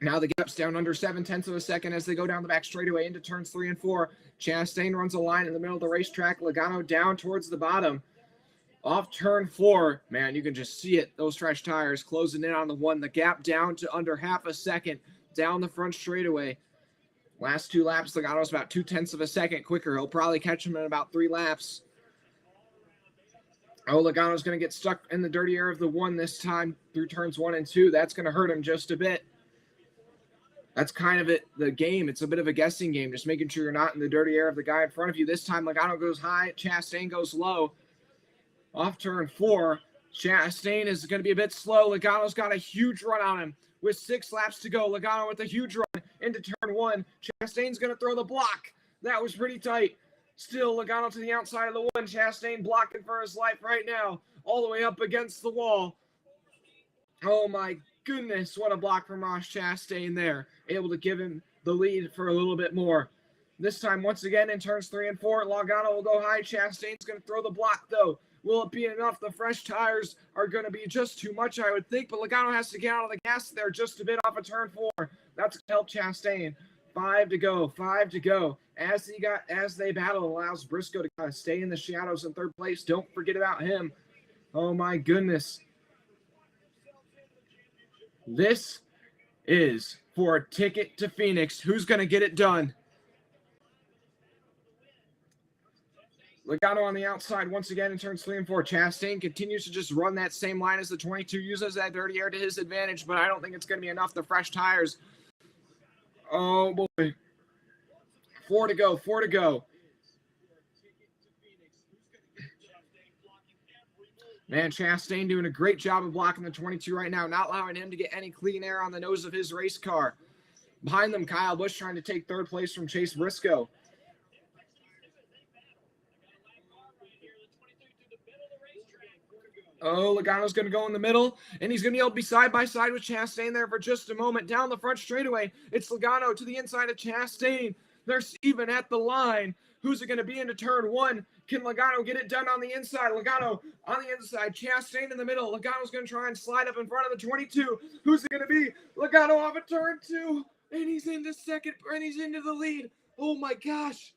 Now the gap's down under 7/10 of a second as they go down the back straightaway into turns 3 and 4. Chastain runs a line in the middle of the racetrack. Logano down towards the bottom. Off turn 4, man, you can just see it. Those fresh tires closing in on the 1. The gap down to under half a second down the front straightaway. Last 2 laps, Logano's about 0.2 of a second quicker. He'll probably catch him in about 3 laps. Oh, Logano's going to get stuck in the dirty air of the 1 this time through turns 1 and 2. That's going to hurt him just a bit. That's kind of the game. It's a bit of a guessing game, just making sure you're not in the dirty air of the guy in front of you. This time, Logano goes high, Chastain goes low. Off turn 4, Chastain is going to be a bit slow. Logano's got a huge run on him with 6 laps to go. Logano with a huge run into turn 1. Chastain's going to throw the block. That was pretty tight. Still, Logano to the outside of the 1. Chastain blocking for his life right now, all the way up against the wall. Oh, my goodness, what a block from Ross Chastain there. Able to give him the lead for a little bit more. This time, once again, in turns 3 and 4, Logano will go high. Chastain's going to throw the block, though. Will it be enough? The fresh tires are going to be just too much, I would think, but Logano has to get out of the gas there just a bit off of turn 4. That's going to help Chastain. 5 to go, 5 to go. As they battle, allows Briscoe to kind of stay in the shadows in 3rd place. Don't forget about him. Oh, my goodness. This is for a ticket to Phoenix. Who's going to get it done? Logano on the outside once again in turns 3 and 4. Chastain continues to just run that same line as the 22, uses that dirty air to his advantage, but I don't think it's going to be enough. The fresh tires. Oh, boy. 4 to go, 4 to go. Man, Chastain doing a great job of blocking the 22 right now, not allowing him to get any clean air on the nose of his race car. Behind them, Kyle Busch trying to take third place from Chase Briscoe. Oh, Logano's going to go in the middle, and he's going to be able to be side by side with Chastain there for just a moment. Down the front straightaway, it's Logano to the inside of Chastain. They're even at the line. Who's it going to be into turn one? Can Logano get it done on the inside? Logano on the inside, Chastain in the middle. Logano's going to try and slide up in front of the 22. Who's it going to be? Logano off of turn two, and he's into second, and he's into the lead. Oh my gosh.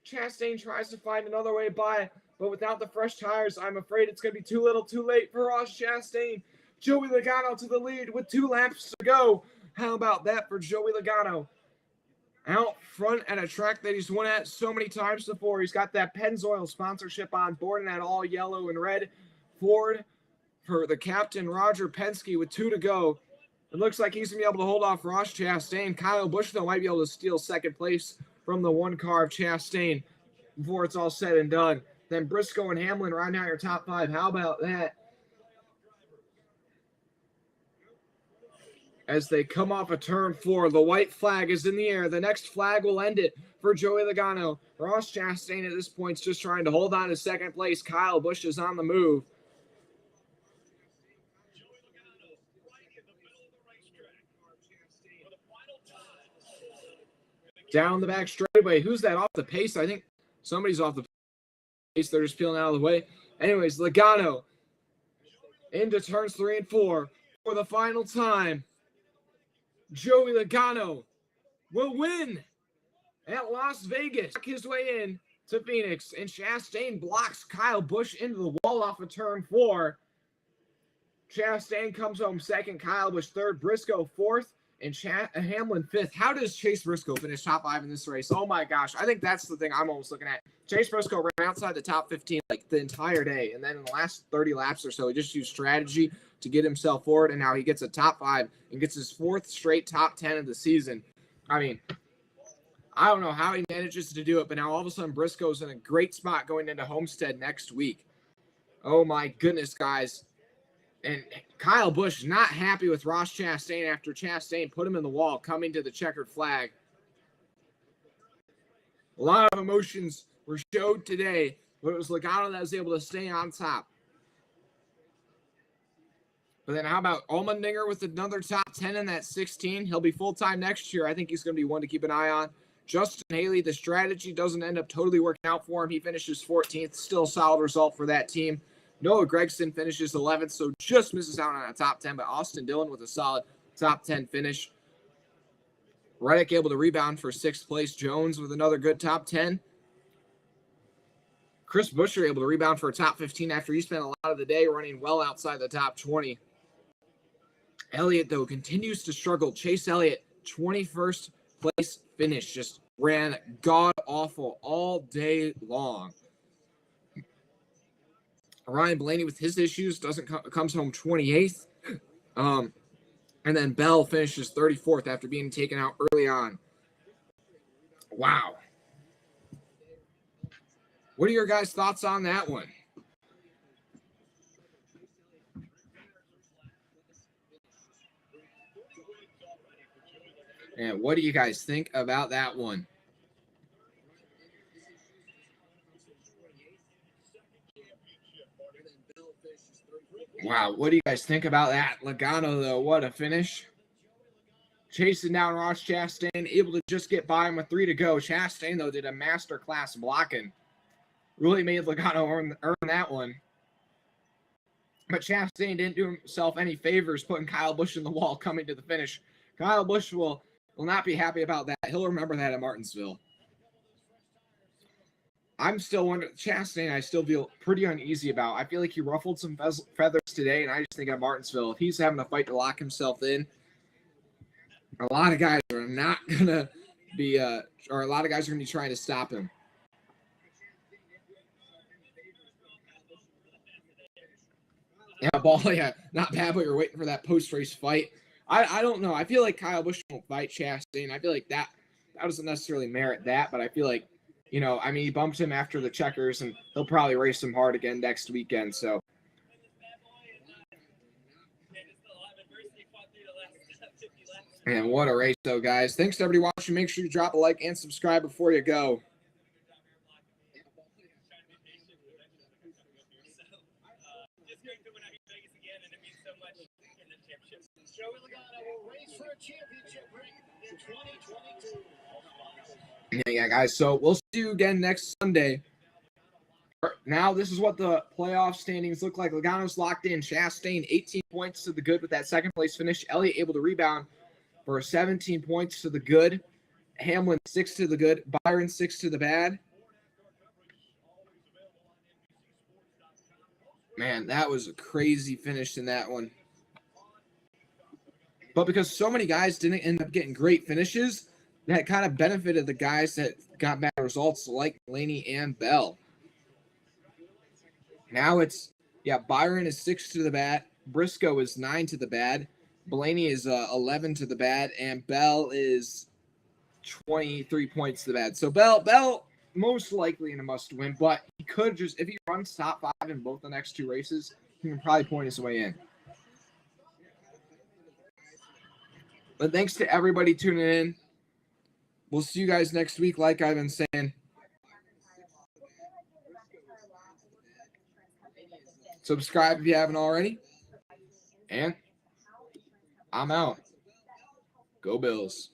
Chastain tries to find another way by, but without the fresh tires, I'm afraid it's going to be too little too late for Ross Chastain. Joey Logano to the lead with 2 laps to go. How about that for Joey Logano? Out front at a track that he's won at so many times before. He's got that Pennzoil sponsorship on board and that all yellow and red Ford for the captain, Roger Penske, with 2 to go. It looks like he's going to be able to hold off Ross Chastain. Kyle Busch, though, might be able to steal second place from the 1 car of Chastain before it's all said and done. Then Briscoe and Hamlin round out your top 5. How about that? As they come off a turn 4, the white flag is in the air. The next flag will end it for Joey Logano. Ross Chastain at this point is just trying to hold on to second place. Kyle Busch is on the move. Down the back straightaway. Who's that off the pace? I think somebody's off the pace. They're just peeling out of the way. Anyways, Logano into turns 3 and 4 for the final time. Joey Logano will win at Las Vegas. His way in to Phoenix, and Chastain blocks Kyle Busch into the wall off of turn 4. Chastain comes home second, Kyle Busch third, Briscoe fourth, and Hamlin fifth. How does Chase Briscoe finish top 5 in this race? Oh my gosh, I think that's the thing I'm almost looking at. Chase Briscoe ran outside the top 15 like the entire day, and then in the last 30 laps or so, he just used strategy to get himself forward, and now he gets a top 5 and gets his 4th straight top 10 of the season. I mean, I don't know how he manages to do it, but now all of a sudden Briscoe's in a great spot going into Homestead next week. Oh my goodness, guys. And Kyle Busch not happy with Ross Chastain after Chastain put him in the wall coming to the checkered flag. A lot of emotions were showed today, but it was Logano that was able to stay on top. But then how about Allmendinger with another top 10 in that 16? He'll be full-time next year. I think he's going to be one to keep an eye on. Justin Haley, the strategy doesn't end up totally working out for him. He finishes 14th. Still a solid result for that team. Noah Gragson finishes 11th, so just misses out on a top 10. But Austin Dillon with a solid top 10 finish. Reddick able to rebound for 6th place. Jones with another good top 10. Chris Buescher able to rebound for a top 15 after he spent a lot of the day running well outside the top 20. Elliott, though, continues to struggle. Chase Elliott, 21st place finish. Just ran god-awful all day long. Ryan Blaney with his issues comes home 28th. And then Bell finishes 34th after being taken out early on. Wow. What are your guys' thoughts on that one? And what do you guys think about that one? Wow, what do you guys think about that? Logano, though, what a finish. Chasing down Ross Chastain, able to just get by him with 3 to go. Chastain, though, did a masterclass blocking. Really made Logano earn that one. But Chastain didn't do himself any favors putting Kyle Busch in the wall coming to the finish. Kyle Busch will not be happy about that. He'll remember that at Martinsville. I'm still wondering, Chastain, I still feel pretty uneasy about. I feel like he ruffled some feathers today, and I just think at Martinsville, if he's having a fight to lock himself in, a lot of guys are not going to be, or a lot of guys are going to be trying to stop him. Yeah, ball, yeah, not bad, but you're waiting for that post-race fight. I don't know. I feel like Kyle Busch won't fight Chastain. I feel like that doesn't necessarily merit that, but I feel like, you know, I mean, he bumped him after the checkers, and he'll probably race him hard again next weekend. So, And what a race, though, guys. Thanks to everybody watching. Make sure you drop a like and subscribe before you go. Yeah, guys. So we'll see you again next Sunday. Now, this is what the playoff standings look like. Logano's locked in. Chastain, 18 points to the good with that second place finish. Elliott able to rebound for 17 points to the good. Hamlin, 6 to the good. Byron, 6 to the bad. Man, that was a crazy finish in that one. But because so many guys didn't end up getting great finishes, that kind of benefited the guys that got bad results like Blaney and Bell. Now it's, Byron is 6 to the bad. Briscoe is 9 to the bad. Blaney is 11 to the bad. And Bell is 23 points to the bad. So Bell most likely in a must win, but he could just, if he runs top 5 in both the next 2 races, he can probably point his way in. But thanks to everybody tuning in. We'll see you guys next week, like I've been saying. Subscribe if you haven't already. And I'm out. Go Bills.